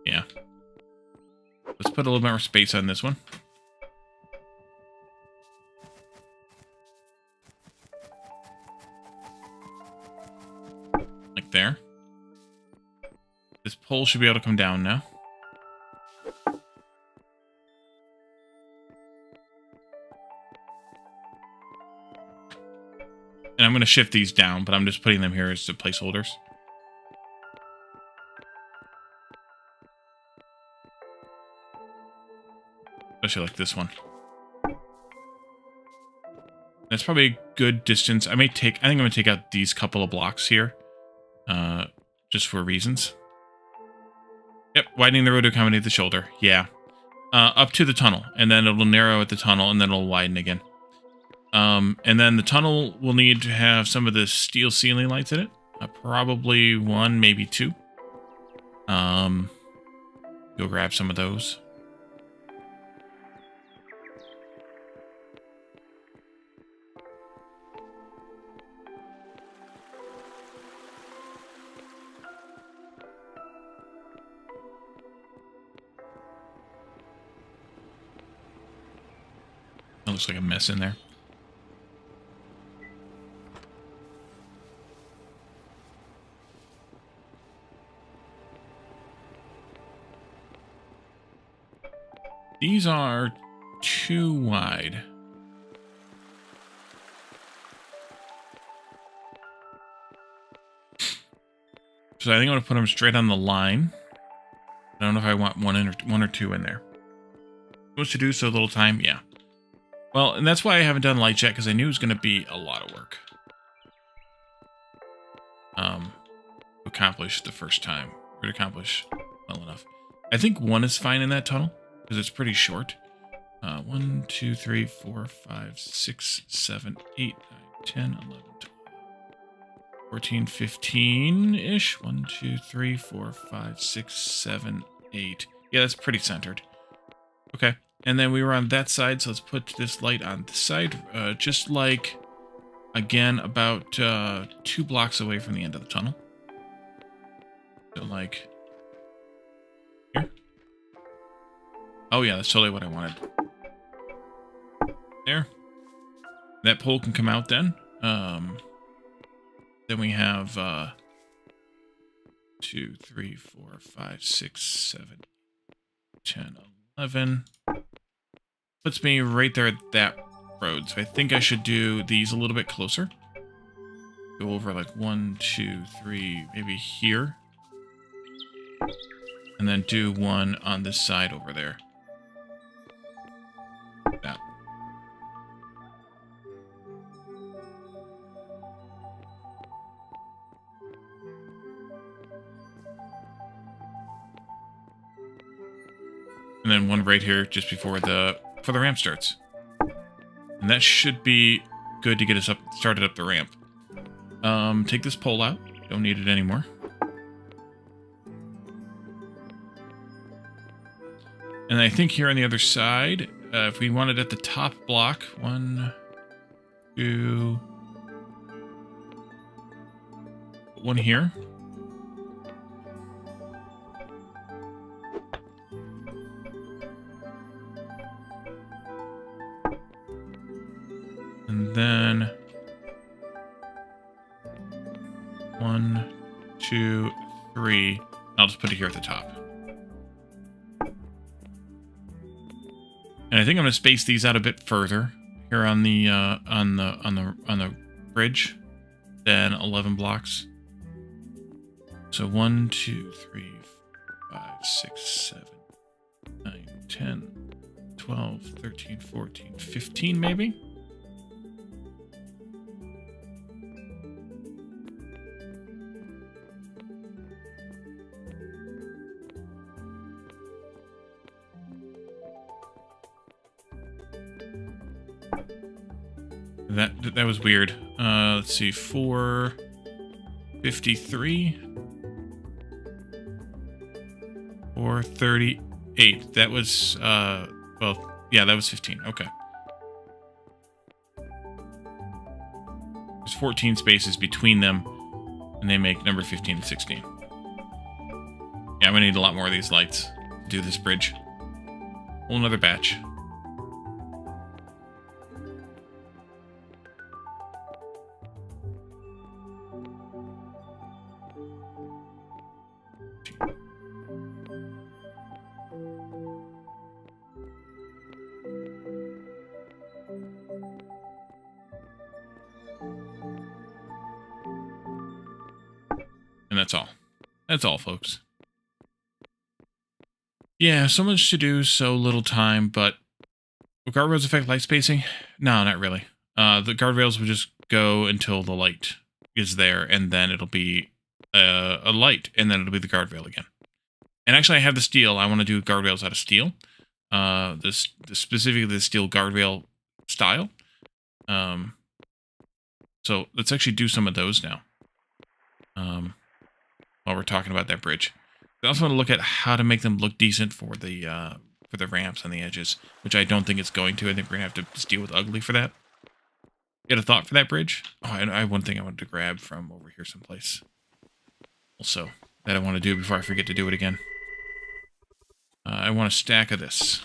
Yeah. Let's put a little more space on this one. Like there. This pole should be able to come down now. And I'm going to shift these down, but I'm just putting them here as the placeholders. Especially like this one. That's probably a good distance. I think I'm going to take out these couple of blocks here. Just for reasons. Yep, widening the road to accommodate the shoulder. Yeah. Up to the tunnel. And then it'll narrow at the tunnel, and then it'll widen again. And then the tunnel will need to have some of the steel ceiling lights in it. Probably 1, maybe 2. Go grab some of those. That looks like a mess in there. These are too wide. So I think I'm going to put them straight on the line. I don't know if I want one or two in there. Too much to do, so little time? Yeah. Well, and that's why I haven't done lights yet, because I knew it was going to be a lot of work. To accomplish the first time. Or to accomplish well enough. I think one is fine in that tunnel, because it's pretty short. 1, 2, 3, 4, 5, 6, 7, 8, 9, 10, 11, 12, 14, 15-ish. 1, 2, 3, 4, 5, 6, 7, 8. Yeah, that's pretty centered. Okay. And then we were on that side, so let's put this light on this side. Just like, again, about 2 blocks away from the end of the tunnel. So like here. Oh yeah, that's totally what I wanted. There. That pole can come out then. Then we have 2, 3, 4, 5, 6, 7, 10, 11. Puts me right there at that road. So I think I should do these a little bit closer. Go over like 1, 2, 3, maybe here. And then do one on this side over there. That. And then one right here just before the ramp starts. And that should be good to get us started up the ramp. Take this pole out. Don't need it anymore. And I think here on the other side, if we want it at the top block, 1, 2, one here. And then 1, 2, 3. I'll just put it here at the top. And I think I'm going to space these out a bit further here on the bridge than 11 blocks. So 1, 2, 3, 4, 5, 6, 7, 9, 10, 12, 13, 14, 15 maybe? That was weird. Let's see, 453, 438. That was well, yeah, that was 15. Okay. There's 14 spaces between them, and they make number 15 and 16. Yeah, I'm gonna need a lot more of these lights to do this bridge. Whole another batch. And that's all. That's all, folks. Yeah, so much to do, so little time, but will guardrails affect light spacing? No, not really. The guardrails will just go until the light is there, and then it'll be a light, and then it'll be the guardrail again. And actually, I have the steel. I want to do guardrails out of steel. Specifically the steel guardrail style. So let's actually do some of those now. While we're talking about that bridge. I also want to look at how to make them look decent for the ramps on the edges, which I don't think it's going to. I think we're going to have to just deal with ugly for that. You got a thought for that bridge? Oh, I have one thing I wanted to grab from over here someplace. Also, that I want to do before I forget to do it again. I want a stack of this.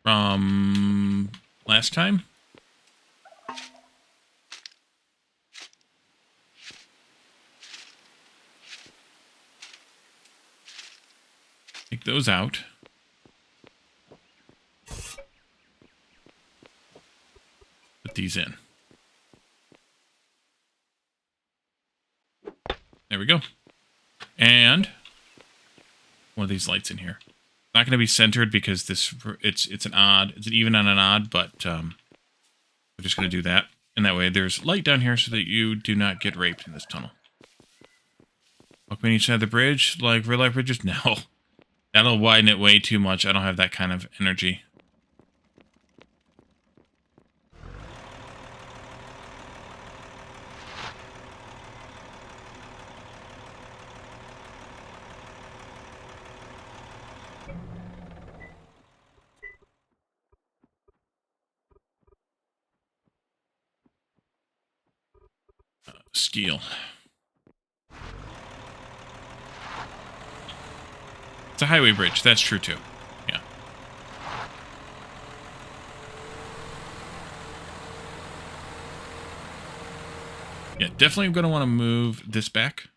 From last time? those out. Put these in. There we go. And one of these lights in here. Not going to be centered because this it's an even on an odd, but we're just going to do that. And that way there's light down here so that you do not get raped in this tunnel. Walk on each side of the bridge like real life bridges? No. That'll widen it way too much. I don't have that kind of energy. Steel. It's a highway bridge. That's true too. Yeah. Yeah, definitely going to want to move this back.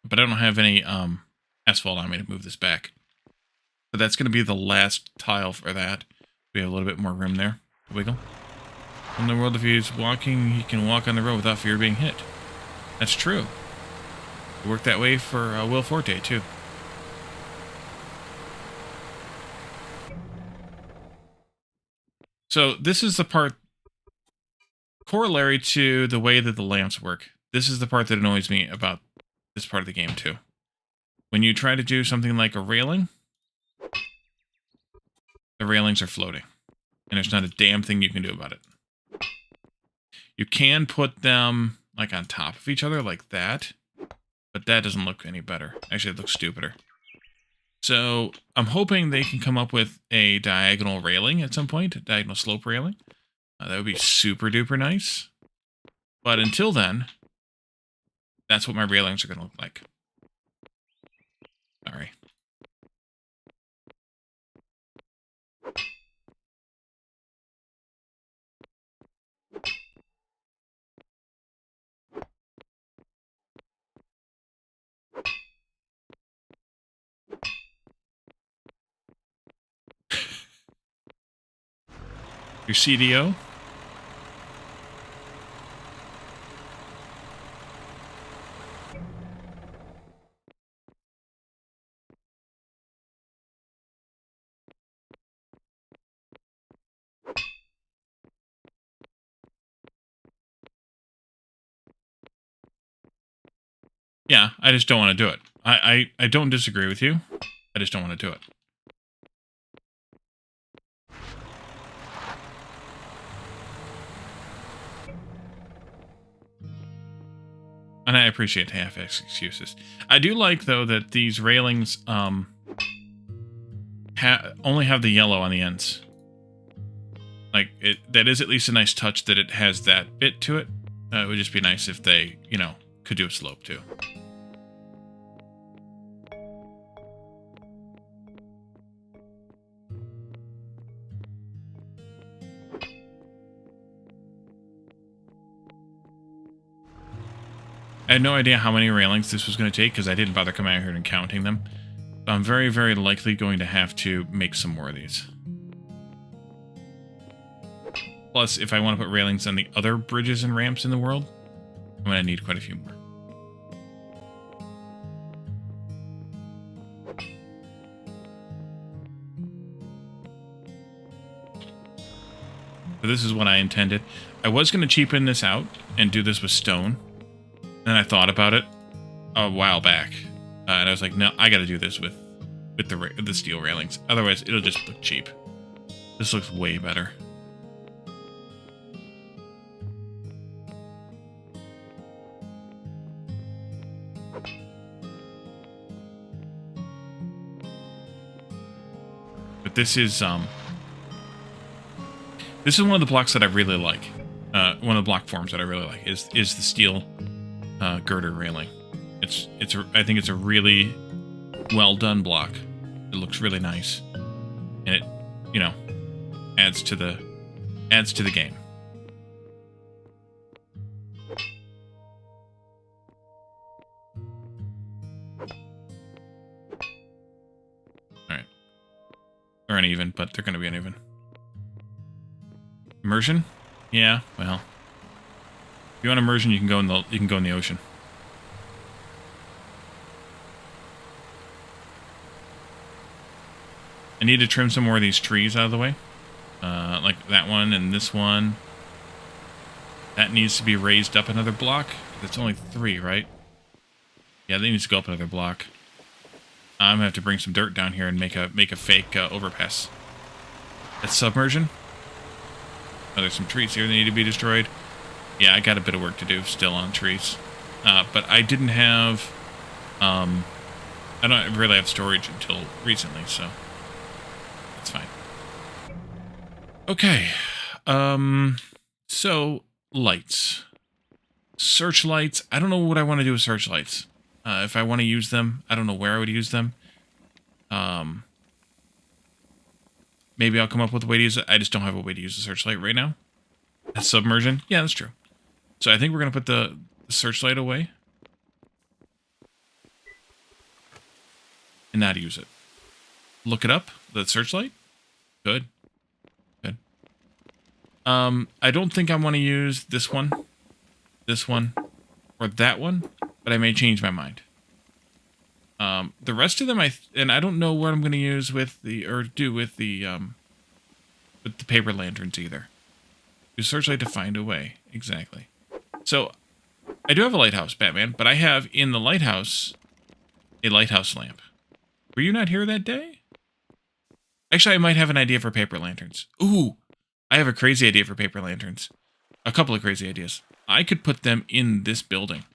But I don't have any asphalt on me to move this back. But that's going to be the last tile for that. We have a little bit more room there to wiggle. In the world, if he's walking, he can walk on the road without fear of being hit. That's true. It worked that way for Will Forte, too. So this is the part corollary to the way that the lamps work. This is the part that annoys me about this part of the game, too. When you try to do something like a railing, the railings are floating. And there's not a damn thing you can do about it. You can put them like on top of each other like that, but that doesn't look any better. Actually, it looks stupider. So I'm hoping they can come up with a diagonal railing at some point, a diagonal slope railing. That would be super duper nice. But until then, that's what my railings are going to look like. Sorry. Your CDO. Yeah, I just don't want to do it. I don't disagree with you. I just don't want to do it. And I appreciate half-ass excuses. I do like, though, that these railings only have the yellow on the ends. Like, that is at least a nice touch that it has that bit to it. It would just be nice if they, you know, could do a slope, too. I had no idea how many railings this was going to take because I didn't bother coming out here and counting them. So I'm very, very likely going to have to make some more of these. Plus, if I want to put railings on the other bridges and ramps in the world, I'm going to need quite a few more. So this is what I intended. I was going to cheapen this out and do this with stone. And I thought about it a while back, and I was like, no, I got to do this with the steel railings. Otherwise, it'll just look cheap. This looks way better. But this is one of the blocks that I really like. One of the block forms that I really like is the steel girder railing. I think it's a really well done block. It looks really nice, and it, you know, adds to the game. uneven, but they're going to be uneven. Immersion? Yeah, well. If you want immersion, you can go in the ocean. I need to trim some more of these trees out of the way. Like that one and this one. That needs to be raised up another block. That's only 3, right? Yeah, they need to go up another block. I'm gonna have to bring some dirt down here and make a fake overpass. That's submersion. Oh, there's some trees here that need to be destroyed. Yeah, I got a bit of work to do still on trees. But I didn't have... I don't really have storage until recently, so... That's fine. Okay. So, lights. Searchlights. I don't know what I want to do with searchlights. If I want to use them, I don't know where I would use them. Maybe I'll come up with a way to use it. I just don't have a way to use the searchlight right now. That's submersion? Yeah, that's true. So I think we're going to put the searchlight away. And not use it. Look it up. The searchlight. Good. Good. I don't think I want to use this one, or that one, but I may change my mind. The rest of them, and I don't know what I'm going to use with the paper lanterns either. Use searchlight to find a way. Exactly. So, I do have a lighthouse, Batman, but I have in the lighthouse a lighthouse lamp. Were you not here that day? Actually, I might have an idea for paper lanterns. Ooh, I have a crazy idea for paper lanterns. A couple of crazy ideas. I could put them in this building.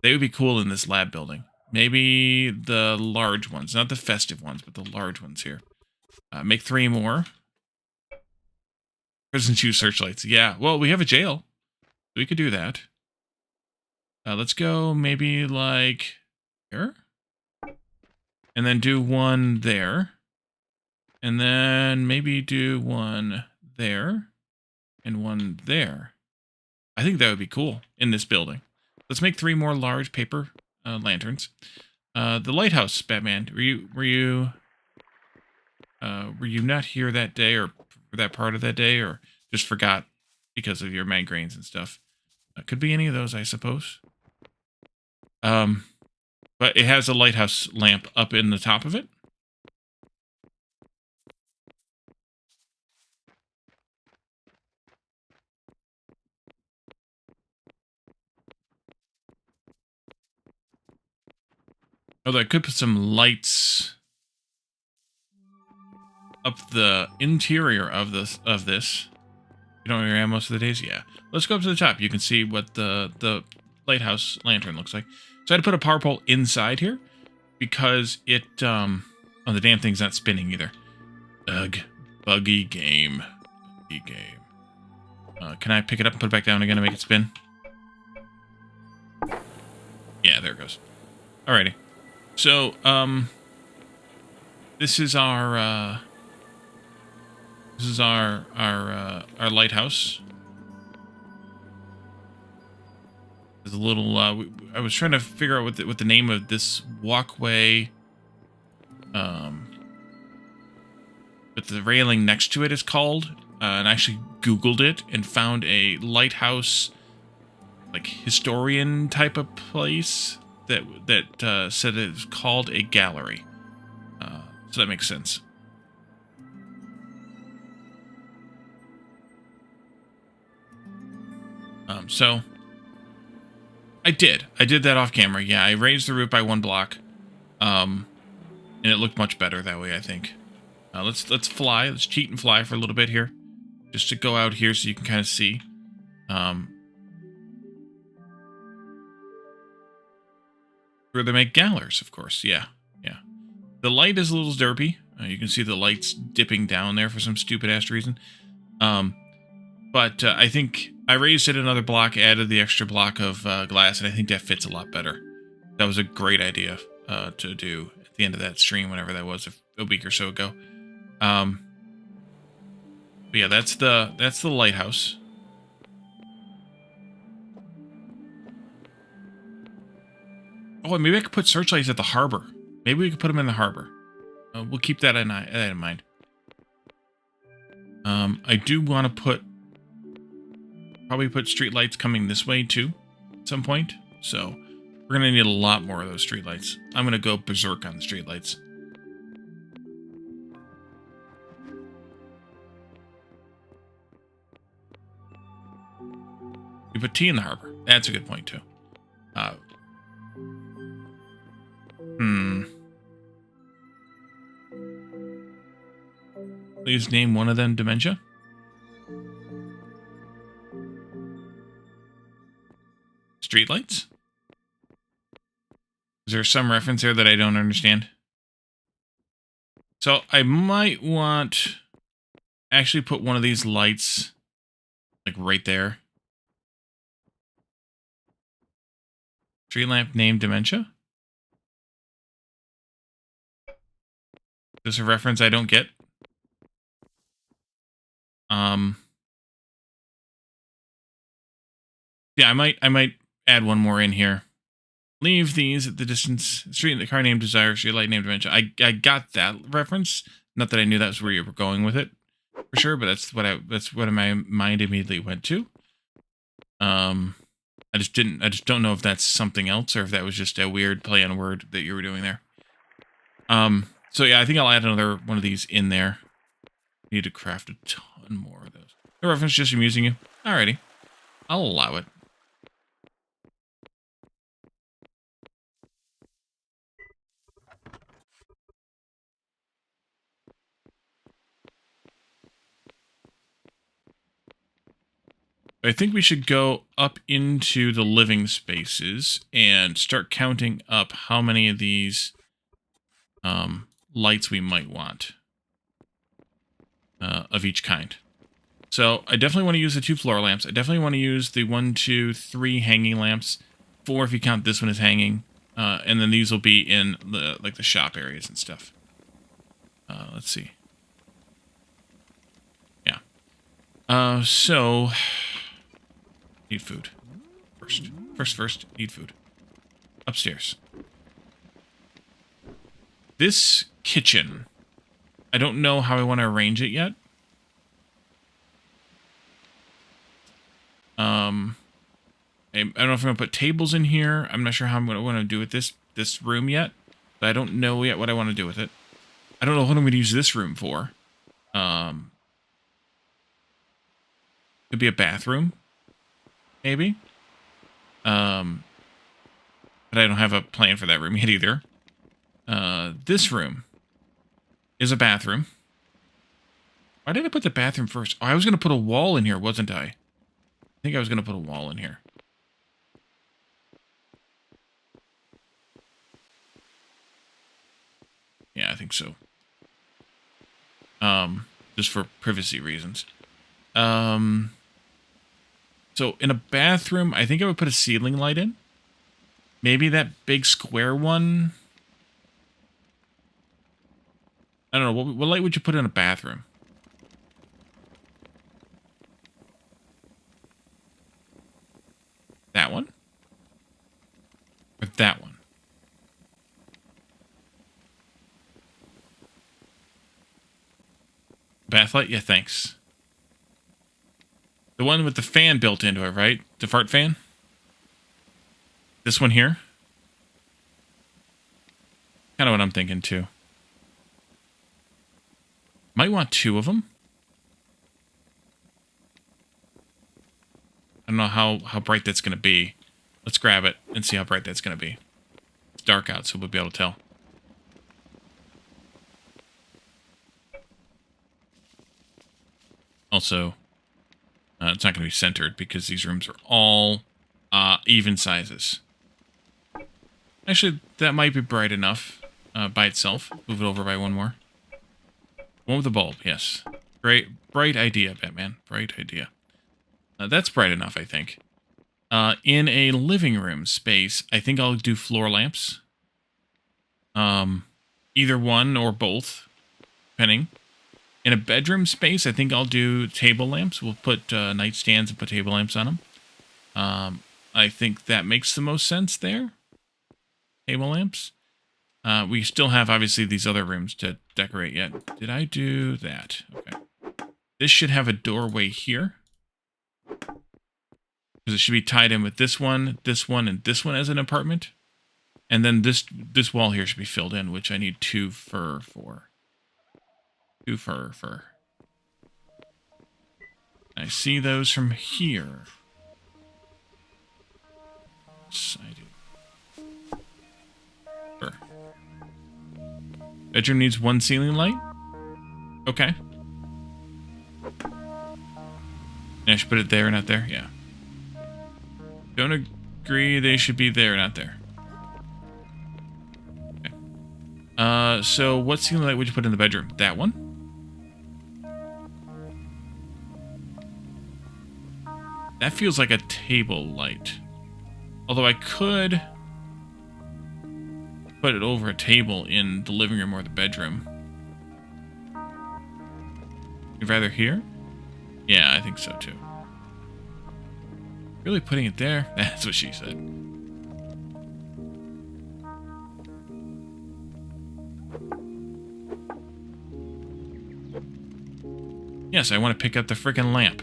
They would be cool in this lab building. Maybe the large ones, not the festive ones, but the large ones here. Make 3 more. Prison choose searchlights. Yeah, well, we have a jail. We could do that. Let's go maybe like here. And then do one there. And then maybe do one there. And one there. I think that would be cool in this building. Let's make 3 more large paper lanterns. The lighthouse, Batman. Were you not here that day or for that part of that day, or just forgot because of your migraines and stuff? Could be any of those, I suppose. But it has a lighthouse lamp up in the top of it. Although I could put some lights up the interior of this. You don't have your ammo most of the days? Yeah. Let's go up to the top. You can see what the lighthouse lantern looks like. So I had to put a power pole inside here because it, oh, the damn thing's not spinning either. Ugh. Buggy game. Buggy game. Can I pick it up and put it back down again to make it spin? Yeah, there it goes. Alrighty. So, this is our lighthouse. There's a little, I was trying to figure out what the name of this walkway, but the railing next to it is called, and I actually Googled it and found a lighthouse, like, historian type of place that said it was called a gallery. So that makes sense. So I did that off camera. Yeah, I raised the roof by 1 block, and it looked much better that way, I think. Let's fly. Let's cheat and fly for a little bit here, just to go out here so you can kind of see. Where they make gallows, of course. Yeah. The light is a little derpy. You can see the lights dipping down there for some stupid-ass reason. But I think I raised it another block, added the extra block of glass, and I think that fits a lot better. That was a great idea to do at the end of that stream, whenever that was, a week or so ago. But yeah, that's the lighthouse. Oh, and maybe I could put searchlights at the harbor. Maybe we could put them in the harbor. we'll keep that in mind. I do want to probably put street lights coming this way too at some point. So we're going to need a lot more of those street lights. I'm going to go berserk on the street lights. We put tea in the harbor. That's a good point too. Please name one of them dementia. Streetlights? Is there some reference there that I don't understand? So I might want actually put one of these lights like right there. Street lamp named dementia? Is this a reference I don't get? Yeah, I might add one more in here. Leave these at the distance. Street in the car named Desire, street light named Dementia. I got that reference. Not that I knew that's where you were going with it, for sure. But that's what my mind immediately went to. I just don't know if that's something else or if that was just a weird play on a word that you were doing there. So yeah, I think I'll add another one of these in there. Need to craft a ton more of those. The reference just amusing you. Alrighty, I'll allow it. I think we should go up into the living spaces and start counting up how many of these lights we might want of each kind. So I definitely want to use the 2 floor lamps. I definitely want to use the 1, 2, 3 hanging lamps. 4 if you count this one as hanging. And then these will be in the shop areas and stuff. Let's see. Yeah. So need food. First, need food. Upstairs. This kitchen, I don't know how I want to arrange it yet. I don't know if I'm going to put tables in here. I'm not sure how I'm going to want to do with this room yet. But I don't know yet what I want to do with it. I don't know what I'm going to use this room for. Could be a bathroom. Maybe. But I don't have a plan for that room yet either. This room is a bathroom. Why did I put the bathroom first? Oh, I was going to put a wall in here, wasn't I? I think I was going to put a wall in here. Yeah, I think so. Just for privacy reasons. So in a bathroom, I think I would put a ceiling light in. Maybe that big square one. I don't know. What light would you put in a bathroom? That one? Or that one? Bath light? Yeah, thanks. The one with the fan built into it, right? The fart fan? This one here? Kind of what I'm thinking, too. Might want 2 of them. I don't know how bright that's going to be. Let's grab it and see how bright that's going to be. It's dark out, so we'll be able to tell. Also, it's not going to be centered because these rooms are all even sizes. Actually, that might be bright enough by itself. Move it over by 1 more. One with the bulb, yes. Great, bright idea, Batman. Bright idea. That's bright enough, I think. In a living room space, I think I'll do floor lamps. Either one or both, depending. In a bedroom space, I think I'll do table lamps. We'll put nightstands and put table lamps on them. I think that makes the most sense there. Table lamps. We still have, obviously, these other rooms to decorate yet. Did I do that? Okay. This should have a doorway here. Because it should be tied in with this one, and this one as an apartment. And then this wall here should be filled in, which I need 2 fur for. 2 fur. I see those from here. Yes, I do. Fur. Bedroom needs 1 ceiling light? Okay. And I should put it there, not there? Yeah. Don't agree they should be there, not there. Okay. So what ceiling light would you put in the bedroom? That one? That feels like a table light. Although I could put it over a table in the living room or the bedroom. You'd rather here? Yeah, I think so too. Really putting it there? That's what she said. Yes, I want to pick up the frickin' lamp.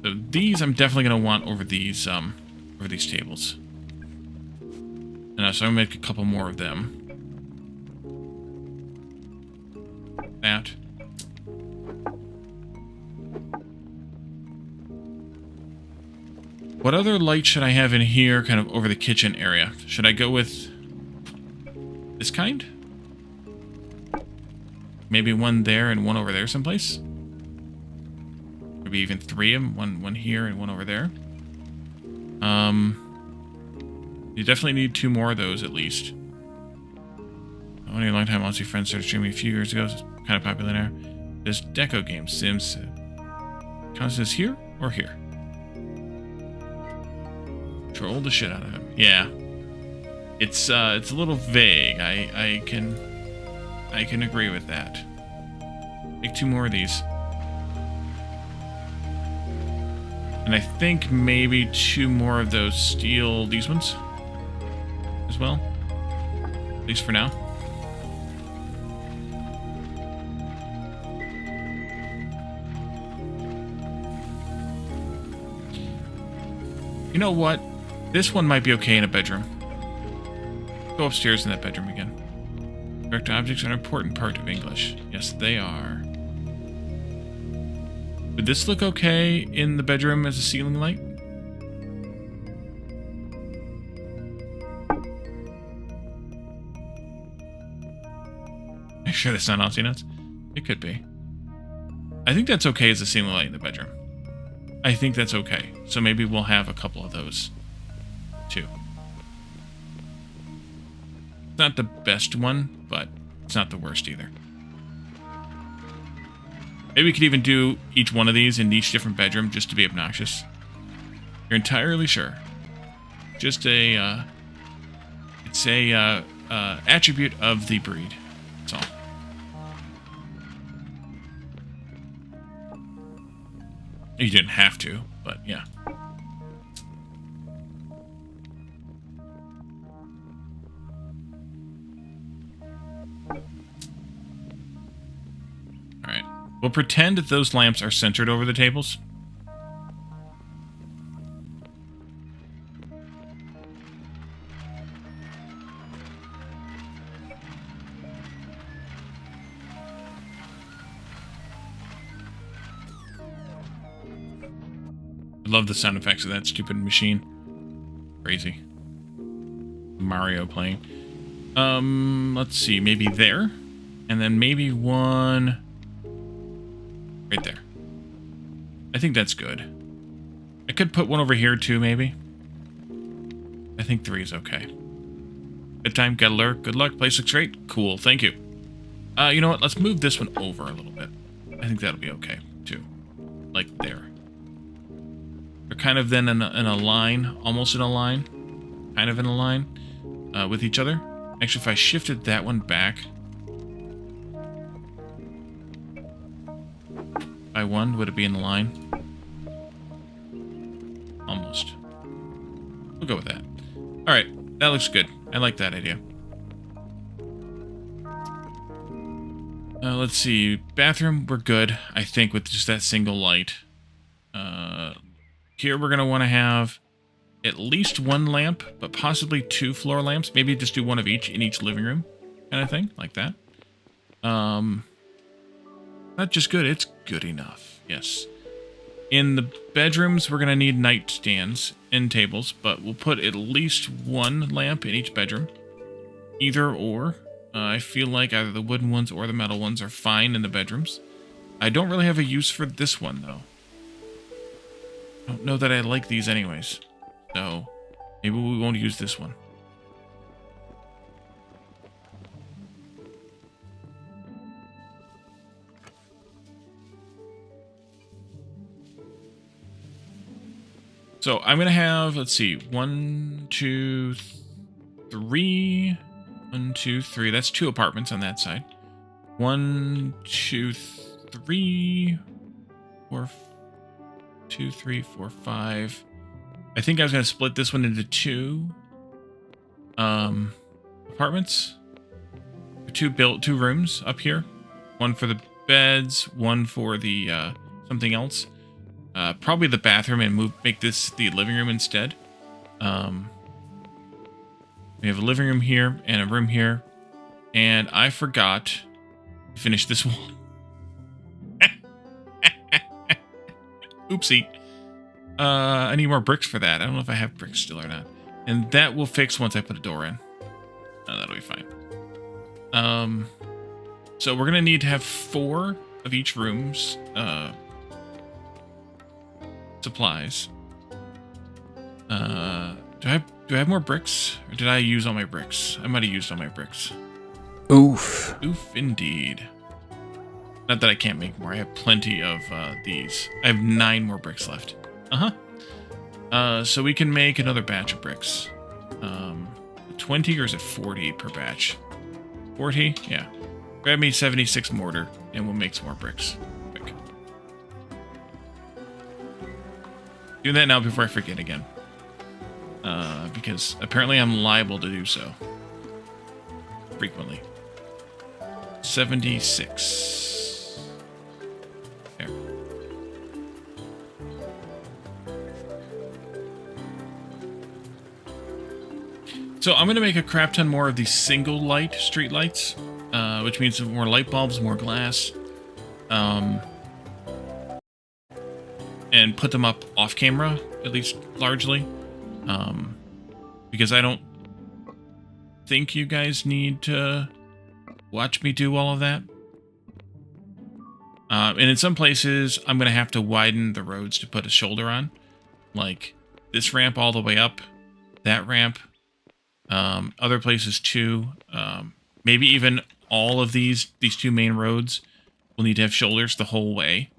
So these I'm definitely going to want over these tables. And so I'm going to make a couple more of them. That. What other light should I have in here, kind of over the kitchen area? Should I go with this kind? Maybe one there and one over there someplace? Maybe even 3 of them. One here and one over there. You definitely need 2 more of those at least. Only a long time Aussie friends started streaming a few years ago. It's kind of popular now. There's deco games, Sims. Constance here or here? Troll the shit out of him. Yeah. It's a little vague. I can agree with that. Make 2 more of these. And I think maybe 2 more of those steel, these ones as well. At least for now. You know what? This one might be okay in a bedroom. Go upstairs in that bedroom again. Direct objects are an important part of English. Yes, they are. Would this look okay in the bedroom as a ceiling light? Are you sure that's not Aussie nuts? It could be. I think that's okay as a ceiling light in the bedroom. I think that's okay. So maybe we'll have a couple of those, too. It's not the best one, but it's not the worst either. Maybe we could even do each one of these in each different bedroom just to be obnoxious. You're entirely sure. Just a, it's a, attribute of the breed. That's all. You didn't have to, but yeah. Alright. We'll pretend that those lamps are centered over the tables. I love the sound effects of that stupid machine. Crazy. Mario playing. Let's see. Maybe there. And then maybe one right there. I think that's good. I could put one over here too, maybe. I think 3 is okay. Good time, gotta lurk. Good luck. Place looks great. Cool. Thank you. You know what? Let's move this one over a little bit. I think that'll be okay too. Like there. They're kind of then in a line, almost in a line, kind of in a line with each other. Actually, if I shifted that one back by 1, would it be in the line? Almost. We'll go with that. All right. That looks good. I like that idea. Let's see. Bathroom, we're good, I think, with just that single light. Here we're going to want to have at least one lamp, but possibly 2 floor lamps. Maybe just do one of each in each living room, kind of thing, like that. Not just good, it's good enough. Yes. In the bedrooms, we're going to need nightstands and tables, but we'll put at least 1 lamp in each bedroom. Either or. I feel like either the wooden ones or the metal ones are fine in the bedrooms. I don't really have a use for this one, though. I don't know that I like these anyways. So, maybe we won't use this one. So, I'm going to have, let's see, 1, 2, 3... 1, 2, 3. That's 2 apartments on that side. 1, 2, 3, 4, 2, 3, 4, 5. I think I was going to split this one into 2 apartments. 2 rooms up here. 1 for the beds, 1 for the something else. Probably the bathroom, and make this the living room instead. We have a living room here and a room here. And I forgot to finish this wall. Oopsie. I need more bricks for that. I don't know if I have bricks still or not. And that will fix once I put a door in. That'll be fine. So we're going to need to have 4 of each room's supplies. Do I have more bricks? Or did I use all my bricks? I might have used all my bricks. Oof. Oof, indeed. Not that I can't make more. I have plenty of these. I have 9 more bricks left. So we can make another batch of bricks. 20 or is it 40 per batch? 40? Yeah. Grab me 76 mortar and we'll make some more bricks. Quick. Do that now before I forget again. Because apparently I'm liable to do so. Frequently. 76. There. So I'm going to make a crap ton more of these single light street lights, which means more light bulbs, more glass, and put them up off camera, at least largely. Because I don't think you guys need to watch me do all of that. And in some places, I'm going to have to widen the roads to put a shoulder on. Like this ramp all the way up, that ramp. Other places too. Maybe even all of these 2 main roads will need to have shoulders the whole way.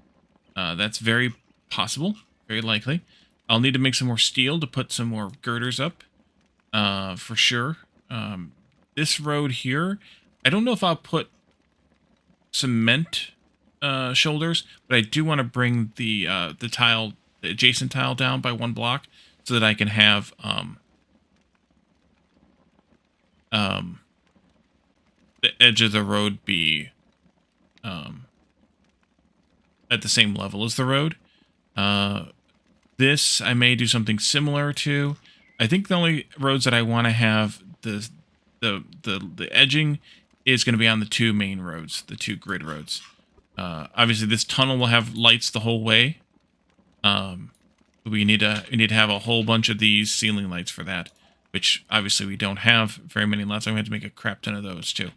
That's very possible, very likely. I'll need to make some more steel to put some more girders up, for sure. This road here, I don't know if I'll put cement shoulders, but I do want to bring the adjacent tile down by 1 block so that I can have the edge of the road be at the same level as the road. This I may do something similar to. I think the only roads that I want to have the edging is going to be on the 2 main roads, the 2 grid roads. Obviously, this tunnel will have lights the whole way. We need to have a whole bunch of these ceiling lights for that, which obviously we don't have very many left. I'm going to have to make a crap ton of those too.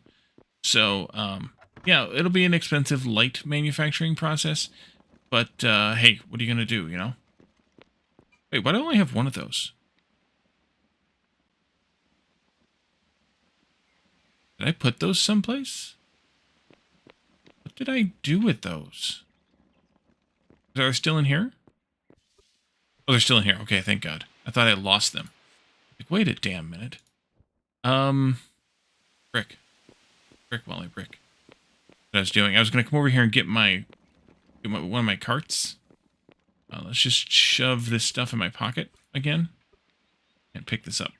So yeah, it'll be an expensive light manufacturing process. But hey, what are you going to do? You know. Wait, why do I only have 1 of those? Did I put those someplace? What did I do with those? Are they still in here? Oh, they're still in here. Okay, thank God. I thought I lost them. Like, wait a damn minute. Brick. Brick, Molly, brick. What I was doing. I was going to come over here and get one of my carts. Let's just shove this stuff in my pocket again and pick this up.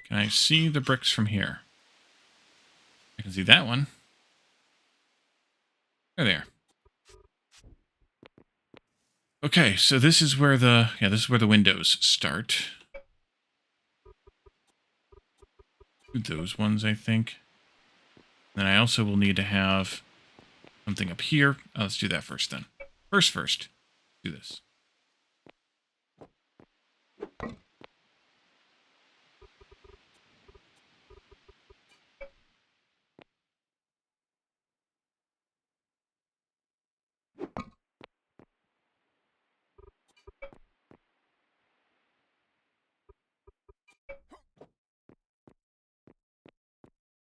Can I see the bricks from here? I can see that one. There they are. Okay, so this is where the windows start. Those ones, I think. Then I also will need to have something up here. Oh, let's do that first then. First. Do this.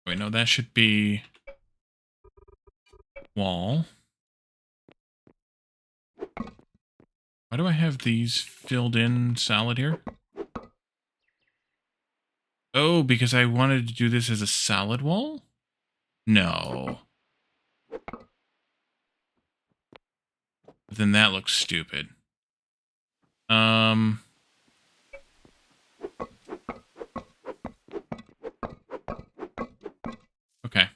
Wait, no, that should be wall. Why do I have these filled in solid here? Oh, because I wanted to do this as a solid wall? No. Then that looks stupid. Okay.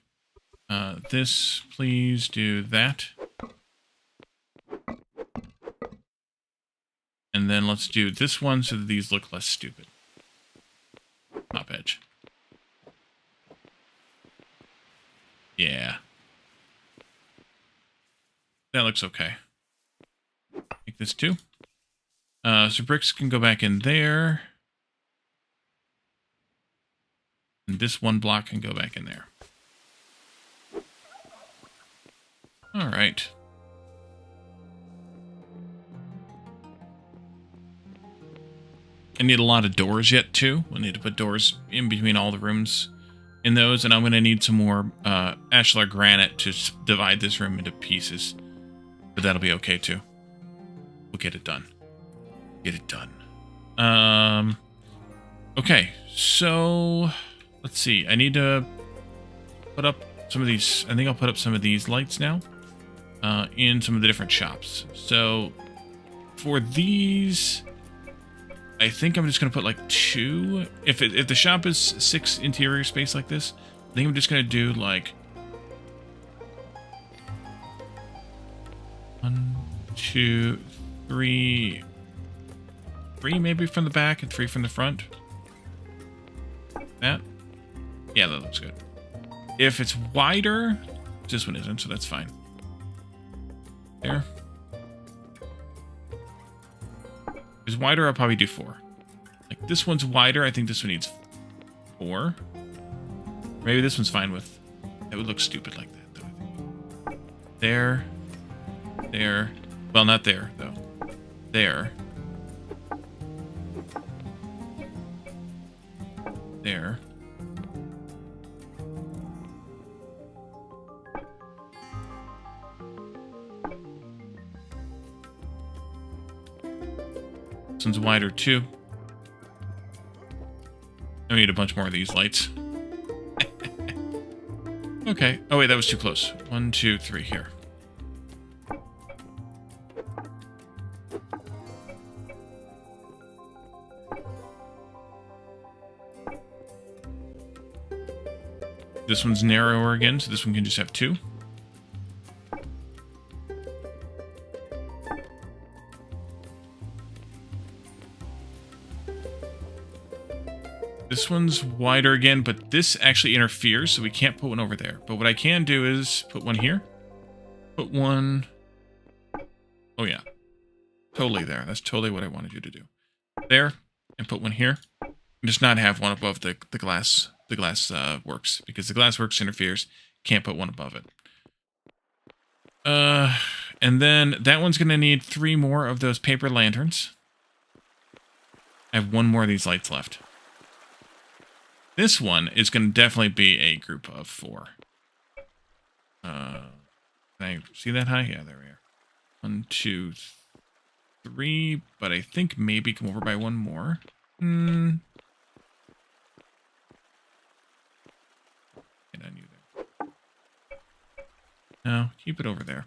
This, please do that. And then let's do this one so that these look less stupid. Top edge. Yeah. That looks okay. Make this too. So bricks can go back in there. And this one block can go back in there. All right. I need a lot of doors yet, too. We'll need to put doors in between all the rooms in those. And I'm going to need some more ashlar granite to divide this room into pieces. But that'll be okay, too. We'll get it done. Get it done. Okay, so let's see. I need to put up some of these. I think I'll put up some of these lights now in some of the different shops. So for these, I think I'm just going to put like 2. If the shop is 6 interior space like this, I think I'm just going to do like 1, 2, 3 maybe from the back and 3 from the front. That? Yeah, that looks good. If it's wider, this one isn't, so that's fine. There. If it's wider, I'll probably do 4. Like, this one's wider. I think this one needs 4. Maybe this one's fine with... That would look stupid like that, though, I think. There. There. Well, not there, though. There. There. This one's wider too. I need a bunch more of these lights. Okay. Oh wait, that was too close. 1, 2, 3 here. This one's narrower again, so this one can just have 2. This one's wider again, but this actually interferes, so we can't put one over there. But what I can do is put one here. Put one... Oh yeah. Totally there. That's totally what I wanted you to do. There, and put one here. And just not have one above the glass. The glass works, because the glass works interferes. Can't put one above it. And then that one's going to need 3 more of those paper lanterns. I have 1 more of these lights left. This one is going to definitely be a group of 4. Can I see that high? Yeah, there we are. 1, 2, 3. But I think maybe come over by 1 more. Get on you there. No, keep it over there.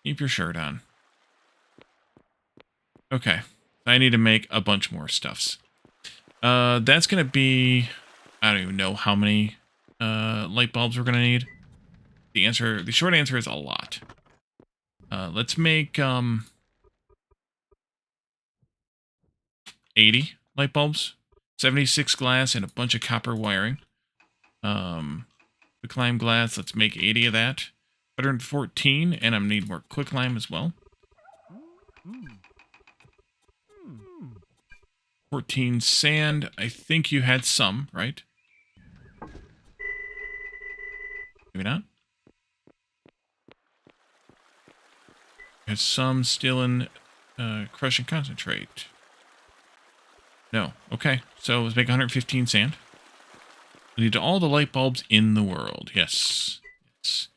Keep your shirt on. Okay. I need to make a bunch more stuffs. That's going to be... I don't even know how many light bulbs we're going to need. The short answer is a lot. Let's make 80 light bulbs, 76 glass, and a bunch of copper wiring. Quicklime glass, let's make 80 of that. 114, and I'm gonna need more quicklime as well. 14 sand. I think you had some, right? Maybe not. Has some still in crush and concentrate. No. Okay. So let's make 115 sand. We need all the light bulbs in the world. Yes. Yes.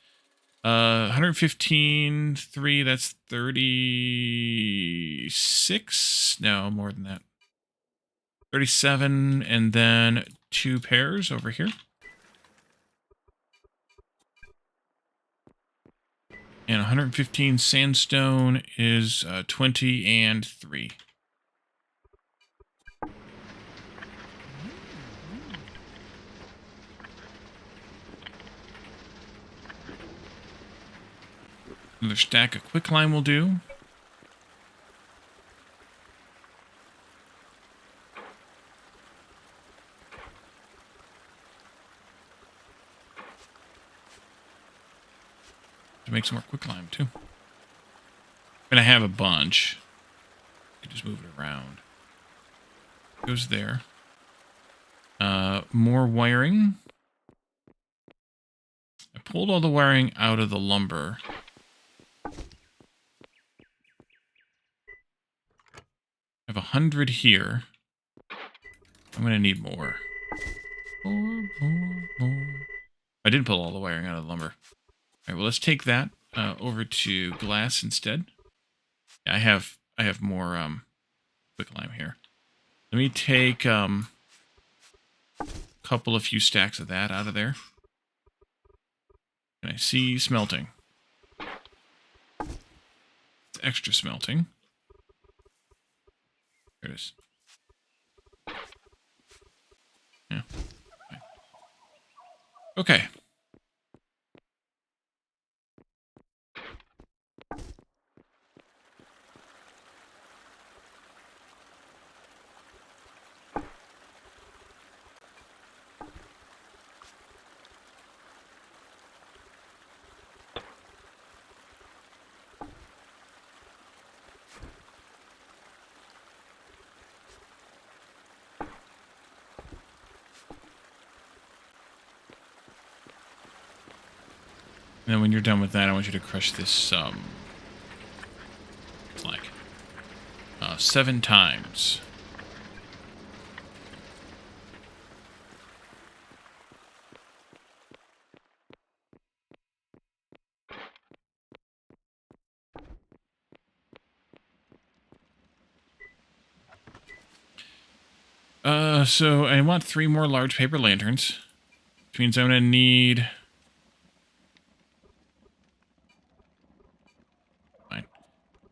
115, 3, that's 36. No, more than that. 37, and then 2 pairs over here. And 115 sandstone is 20 and 3. Another stack of quicklime will do. To make some more quicklime too. And I have a bunch. I can just move it around. Goes there. More wiring. I pulled all the wiring out of the lumber. I have 100 here. I'm gonna need more. More. I didn't pull all the wiring out of the lumber. All right, well, let's take that over to glass instead. Yeah, I have more quicklime here. Let me take a few stacks of that out of there. And I see smelting. It's extra smelting. There it is. Yeah. Okay. And then when you're done with that, I want you to crush this, it's like, 7 times. So I want 3 more large paper lanterns, which means I'm gonna need...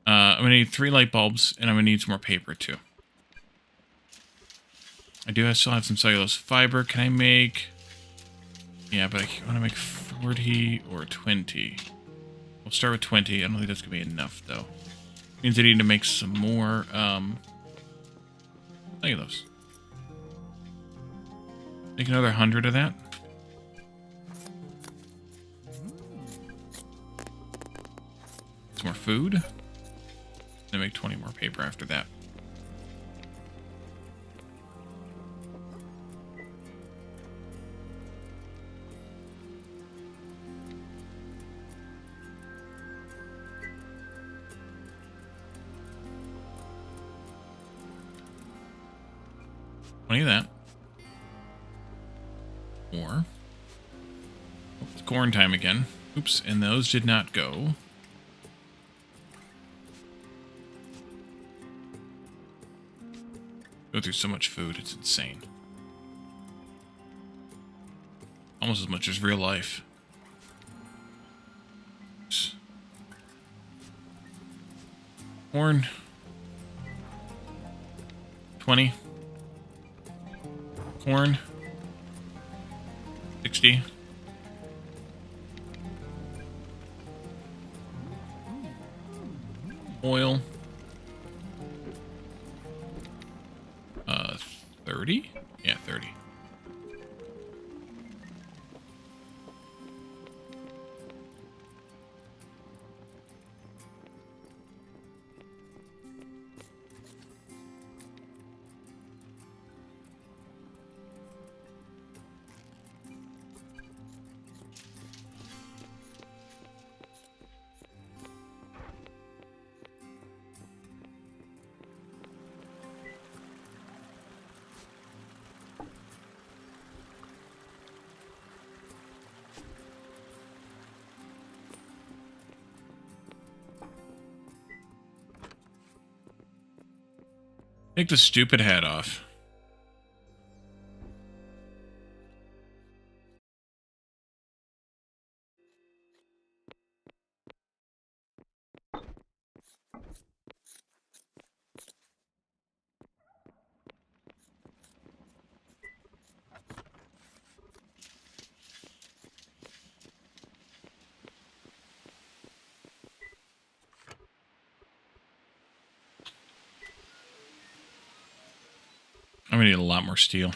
I'm going to need 3 light bulbs, and I'm going to need some more paper, too. I still have some cellulose fiber. Can I make... Yeah, but I want to make 40 or 20. We'll start with 20. I don't think that's going to be enough, though. Means I need to make some more, cellulose. Make another 100 of that. Some more food. And make 20 more paper after that. Plenty of that. More. Oh, it's corn time again. Oops, and those did not go. Go through so much food, it's insane. Almost as much as real life. Corn. 20. Corn. 60. Oil. 30? Yeah, 30. Take the stupid hat off. I'm gonna need a lot more steel.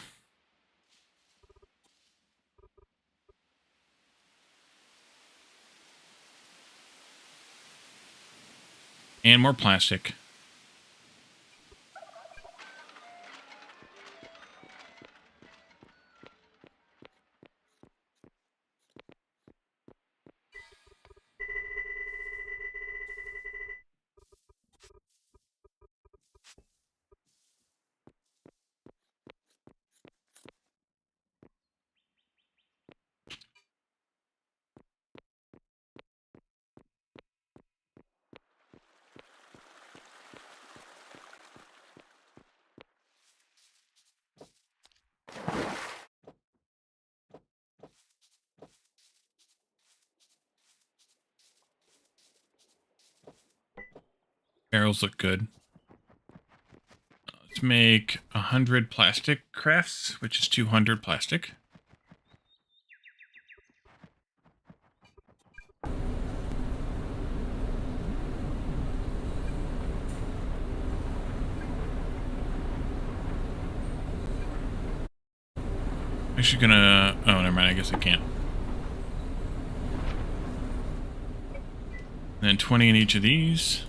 And more plastic. Barrels look good. Let's make 100 plastic crafts, which is 200 plastic. Actually gonna... Oh, never mind. I guess I can't. And then 20 in each of these.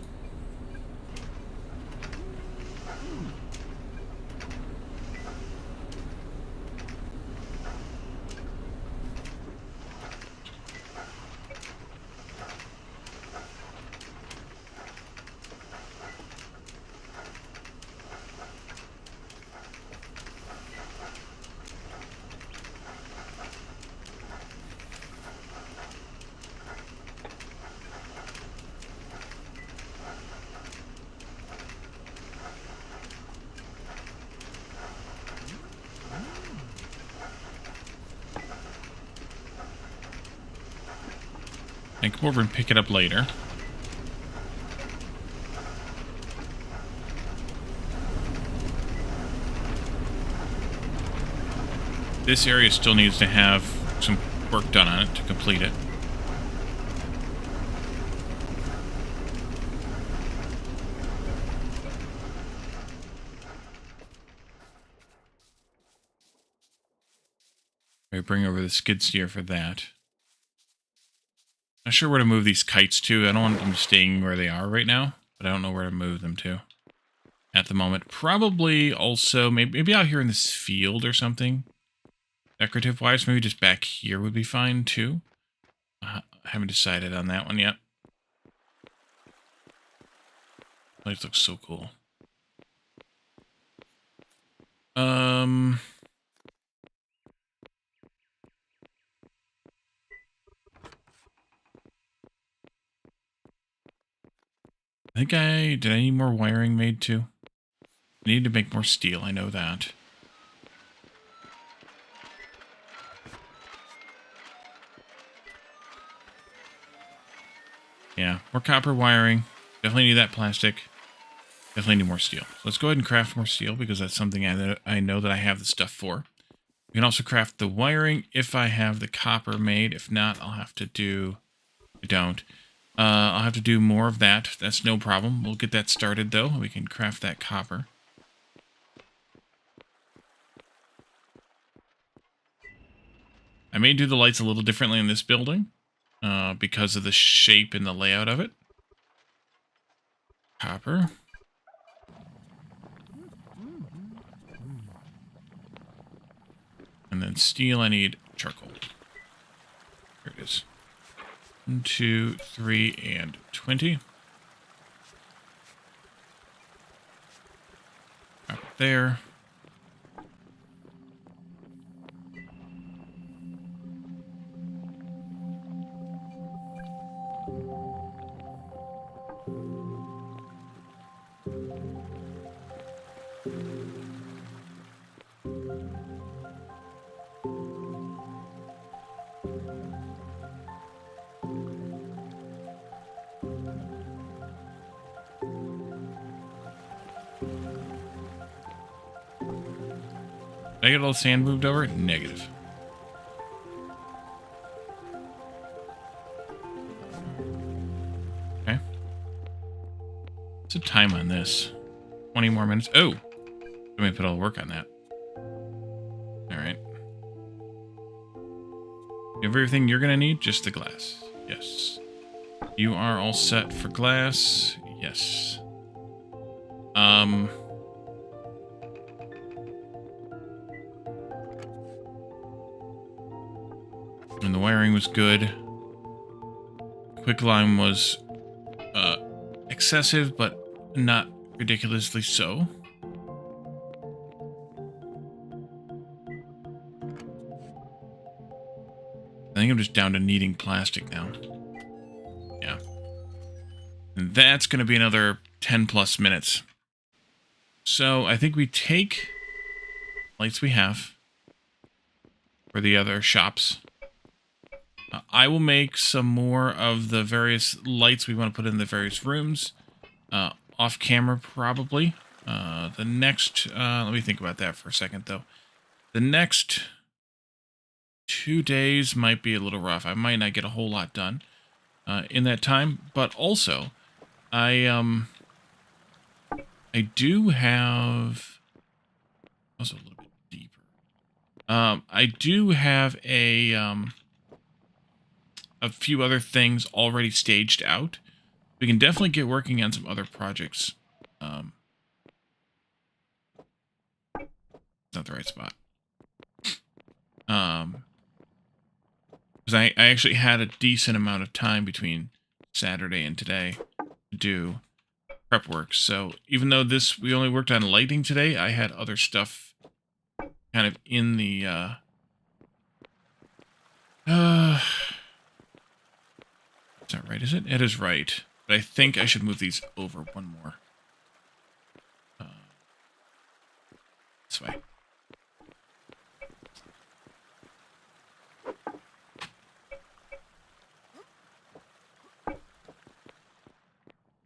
And come over and pick it up later. This area still needs to have some work done on it to complete it. I bring over the skid steer for that. Not sure where to move these kites to. I don't want them staying where they are right now, but I don't know where to move them to at the moment. Probably also maybe out here in this field or something. Decorative wise, maybe just back here would be fine too. I haven't decided on that one yet. Lights look so cool. Did I need more wiring made too? I need to make more steel, I know that. Yeah, more copper wiring. Definitely need that plastic. Definitely need more steel. So let's go ahead and craft more steel because that's something I know that I have the stuff for. We can also craft the wiring if I have the copper made. If not, I'll have to do... I don't. I'll have to do more of that. That's no problem. We'll get that started, though. We can craft that copper. I may do the lights a little differently in this building because of the shape and the layout of it. Copper. And then steel, I need charcoal. Here it is. 1, 2, 3, and 20. Up there. Did I get all the sand moved over? Negative. Okay. What's the time on this? 20 more minutes. Oh! Let me put all the work on that. Alright. You have everything you're gonna need? Just the glass. Yes. You are all set for glass? Yes. And the wiring was good. Quicklime was excessive, but not ridiculously so. I think I'm just down to needing plastic now. Yeah. And that's going to be another 10 plus minutes. So I think we take lights we have for the other shops. I will make some more of the various lights we want to put in the various rooms. Off camera, probably. The next... let me think about that for a second, though. The next 2 days might be a little rough. I might not get a whole lot done in that time. But also, I do have... Also a little bit deeper. I do have a few other things already staged out. We can definitely get working on some other projects. Not the right spot. Because I actually had a decent amount of time between Saturday and today to do prep work. So even though we only worked on lighting today, I had other stuff kind of in the it's not right, is it? It is right. But I think I should move these over one more. This way.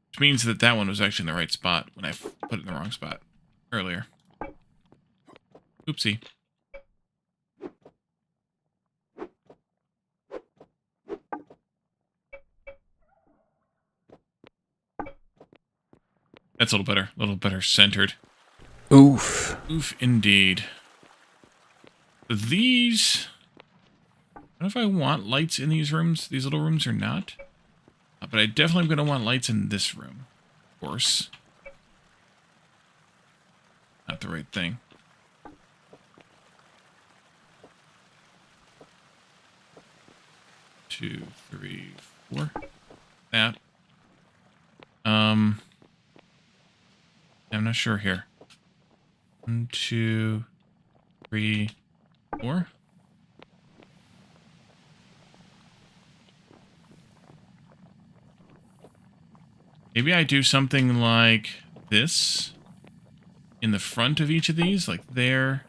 Which means that that one was actually in the right spot when I put it in the wrong spot earlier. Oopsie. That's a little better centered. Oof. Oof, indeed. These... I don't know if I want lights in these rooms, these little rooms, or not. But I definitely am going to want lights in this room. Of course. Not the right thing. Two, three, four. That. I'm not sure here. 1, 2, 3, 4. Maybe I do something like this in the front of each of these, like there.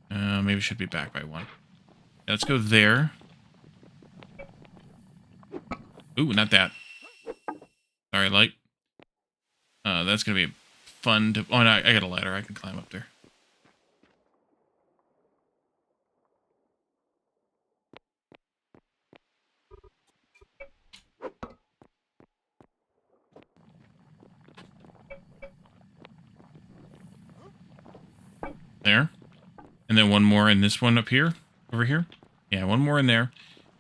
Maybe it should be back by 1. Let's go there. Ooh, not that. Sorry, light. That's gonna be fun to... Oh, no, I got a ladder. I can climb up there. There. And then one more in this one up here. Over here. Yeah, one more in there.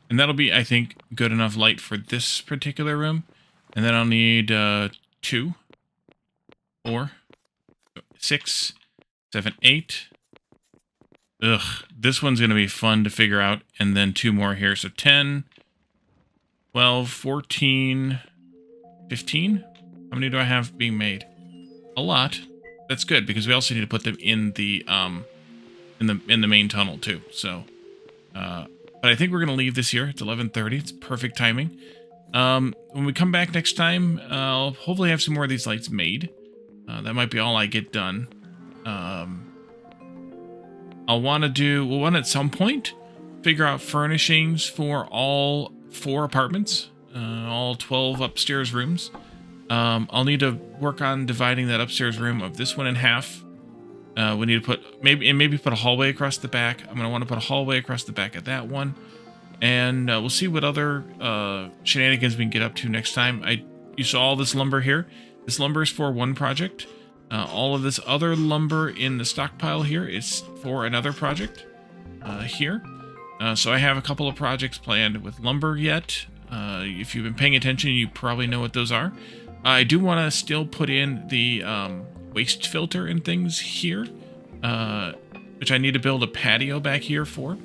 And that'll be, I think, good enough light for this particular room. And then I'll need 2, 4, 6, 7, 8. Ugh, this one's going to be fun to figure out. And then 2 more here. So 10, 12, 14, 15. How many do I have being made? A lot. That's good because we also need to put them in the main tunnel too. So, but I think we're gonna leave this here. It's 11:30. It's perfect timing. When we come back next time, I'll hopefully have some more of these lights made. That might be all I get done. We'll want to at some point figure out furnishings for all 4 apartments, all 12 upstairs rooms. I'll need to work on dividing that upstairs room of this one in half. We need to put maybe put a hallway across the back. I'm gonna want to put a hallway across the back of that one, and we'll see what other shenanigans we can get up to next time. You saw all this lumber here. This lumber is for one project. All of this other lumber in the stockpile here is for another project here. So I have a couple of projects planned with lumber yet. If you've been paying attention, you probably know what those are. I do want to still put in the waste filter and things here, which I need to build a patio back here for.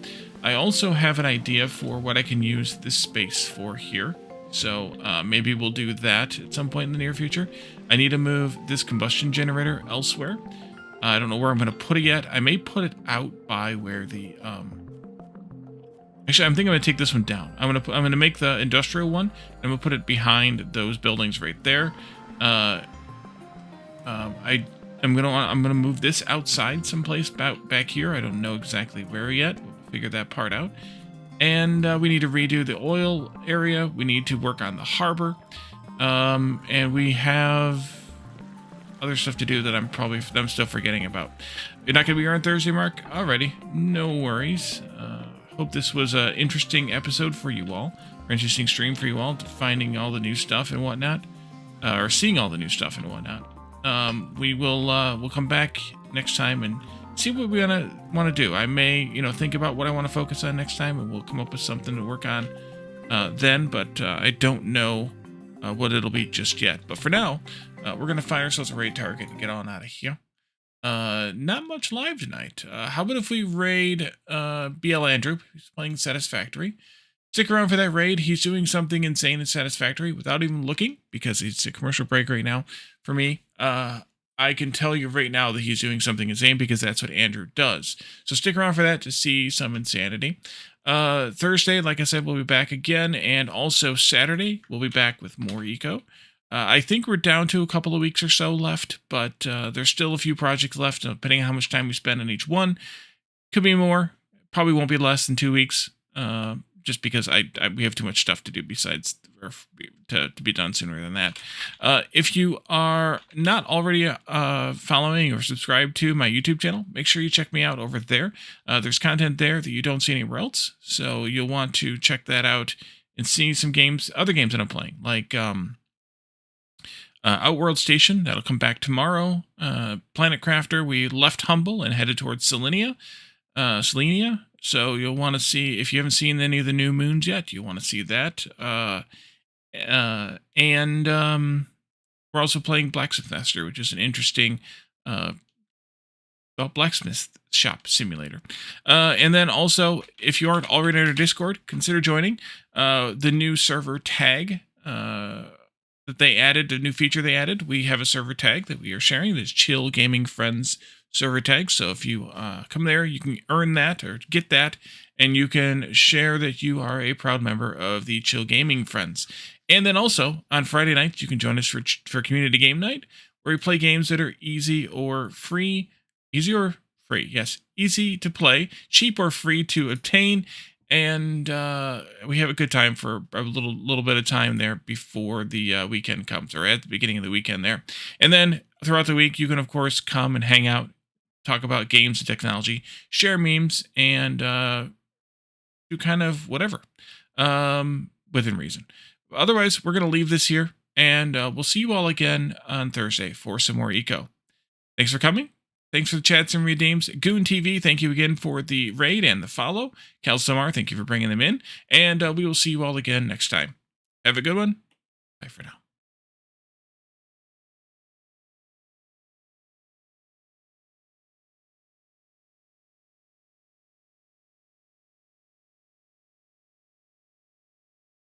I also have an idea for what I can use this space for here. So maybe we'll do that at some point in the near future. I need to move this combustion generator elsewhere. I don't know where I'm going to put it yet. I may put it out by where the... Actually, I'm thinking I'm going to take this one down. I'm going to make the industrial one, and I'm going to put it behind those buildings right there. I'm going to move this outside someplace back here. I don't know exactly where yet. We'll figure that part out. And we need to redo the oil area. We need to work on the harbor. And we have other stuff to do that I'm still forgetting about. You're not going to be here on Thursday, Mark? Alrighty. No worries. Hope this was an interesting episode for you all. Or interesting stream for you all. Finding all the new stuff and whatnot. Or seeing all the new stuff and whatnot. We'll come back next time and see what we want to do. I may, think about what I want to focus on next time, and we'll come up with something to work on then. But I don't know what it'll be just yet. But for now, we're gonna find ourselves a raid target and get on out of here. Not much live tonight. How about if we raid BL Andrew? He's playing Satisfactory. Stick around for that raid. He's doing something insane and Satisfactory without even looking, because it's a commercial break right now for me. I can tell you right now that he's doing something insane because that's what Andrew does. So stick around for that to see some insanity. Thursday, like I said, we'll be back again. And also Saturday, we'll be back with more eco. I think we're down to a couple of weeks or so left, but there's still a few projects left, depending on how much time we spend on each one. Could be more. Probably won't be less than 2 weeks. Just because we have too much stuff to do besides to be done sooner than that. If you are not already following or subscribed to my YouTube channel, make sure you check me out over there. There's content there that you don't see anywhere else, so you'll want to check that out and see some other games that I'm playing, like Outworld Station. That'll come back tomorrow. Planet Crafter, we left Humble and headed towards Selenia. So you'll want to see, if you haven't seen any of the new moons yet, you'll want to see that. And we're also playing Blacksmith Master, which is an interesting blacksmith shop simulator. And then also, if you aren't already in our Discord, consider joining the new server tag that they added, a new feature they added. We have a server tag that we are sharing. There's Chill Gaming Friends server tag. So if you come there, you can earn that or get that, and you can share that you are a proud member of the Chill Gaming Friends. And then also on Friday nights, you can join us for community game night, where we play games that are easy or free. Easy or free? Yes, easy to play, cheap or free to obtain. And we have a good time for a little bit of time there before the weekend comes, or at the beginning of the weekend there. And then throughout the week, you can, of course, come and hang out, talk about games and technology, share memes, and do kind of whatever within reason. Otherwise, we're going to leave this here, and we'll see you all again on Thursday for some more eco. Thanks for coming. thanks for the chats and redeems. Goon TV, thank you again for the raid and the follow. Cal Samar, thank you for bringing them in. And we will see you all again next time. Have a good one. Bye for now.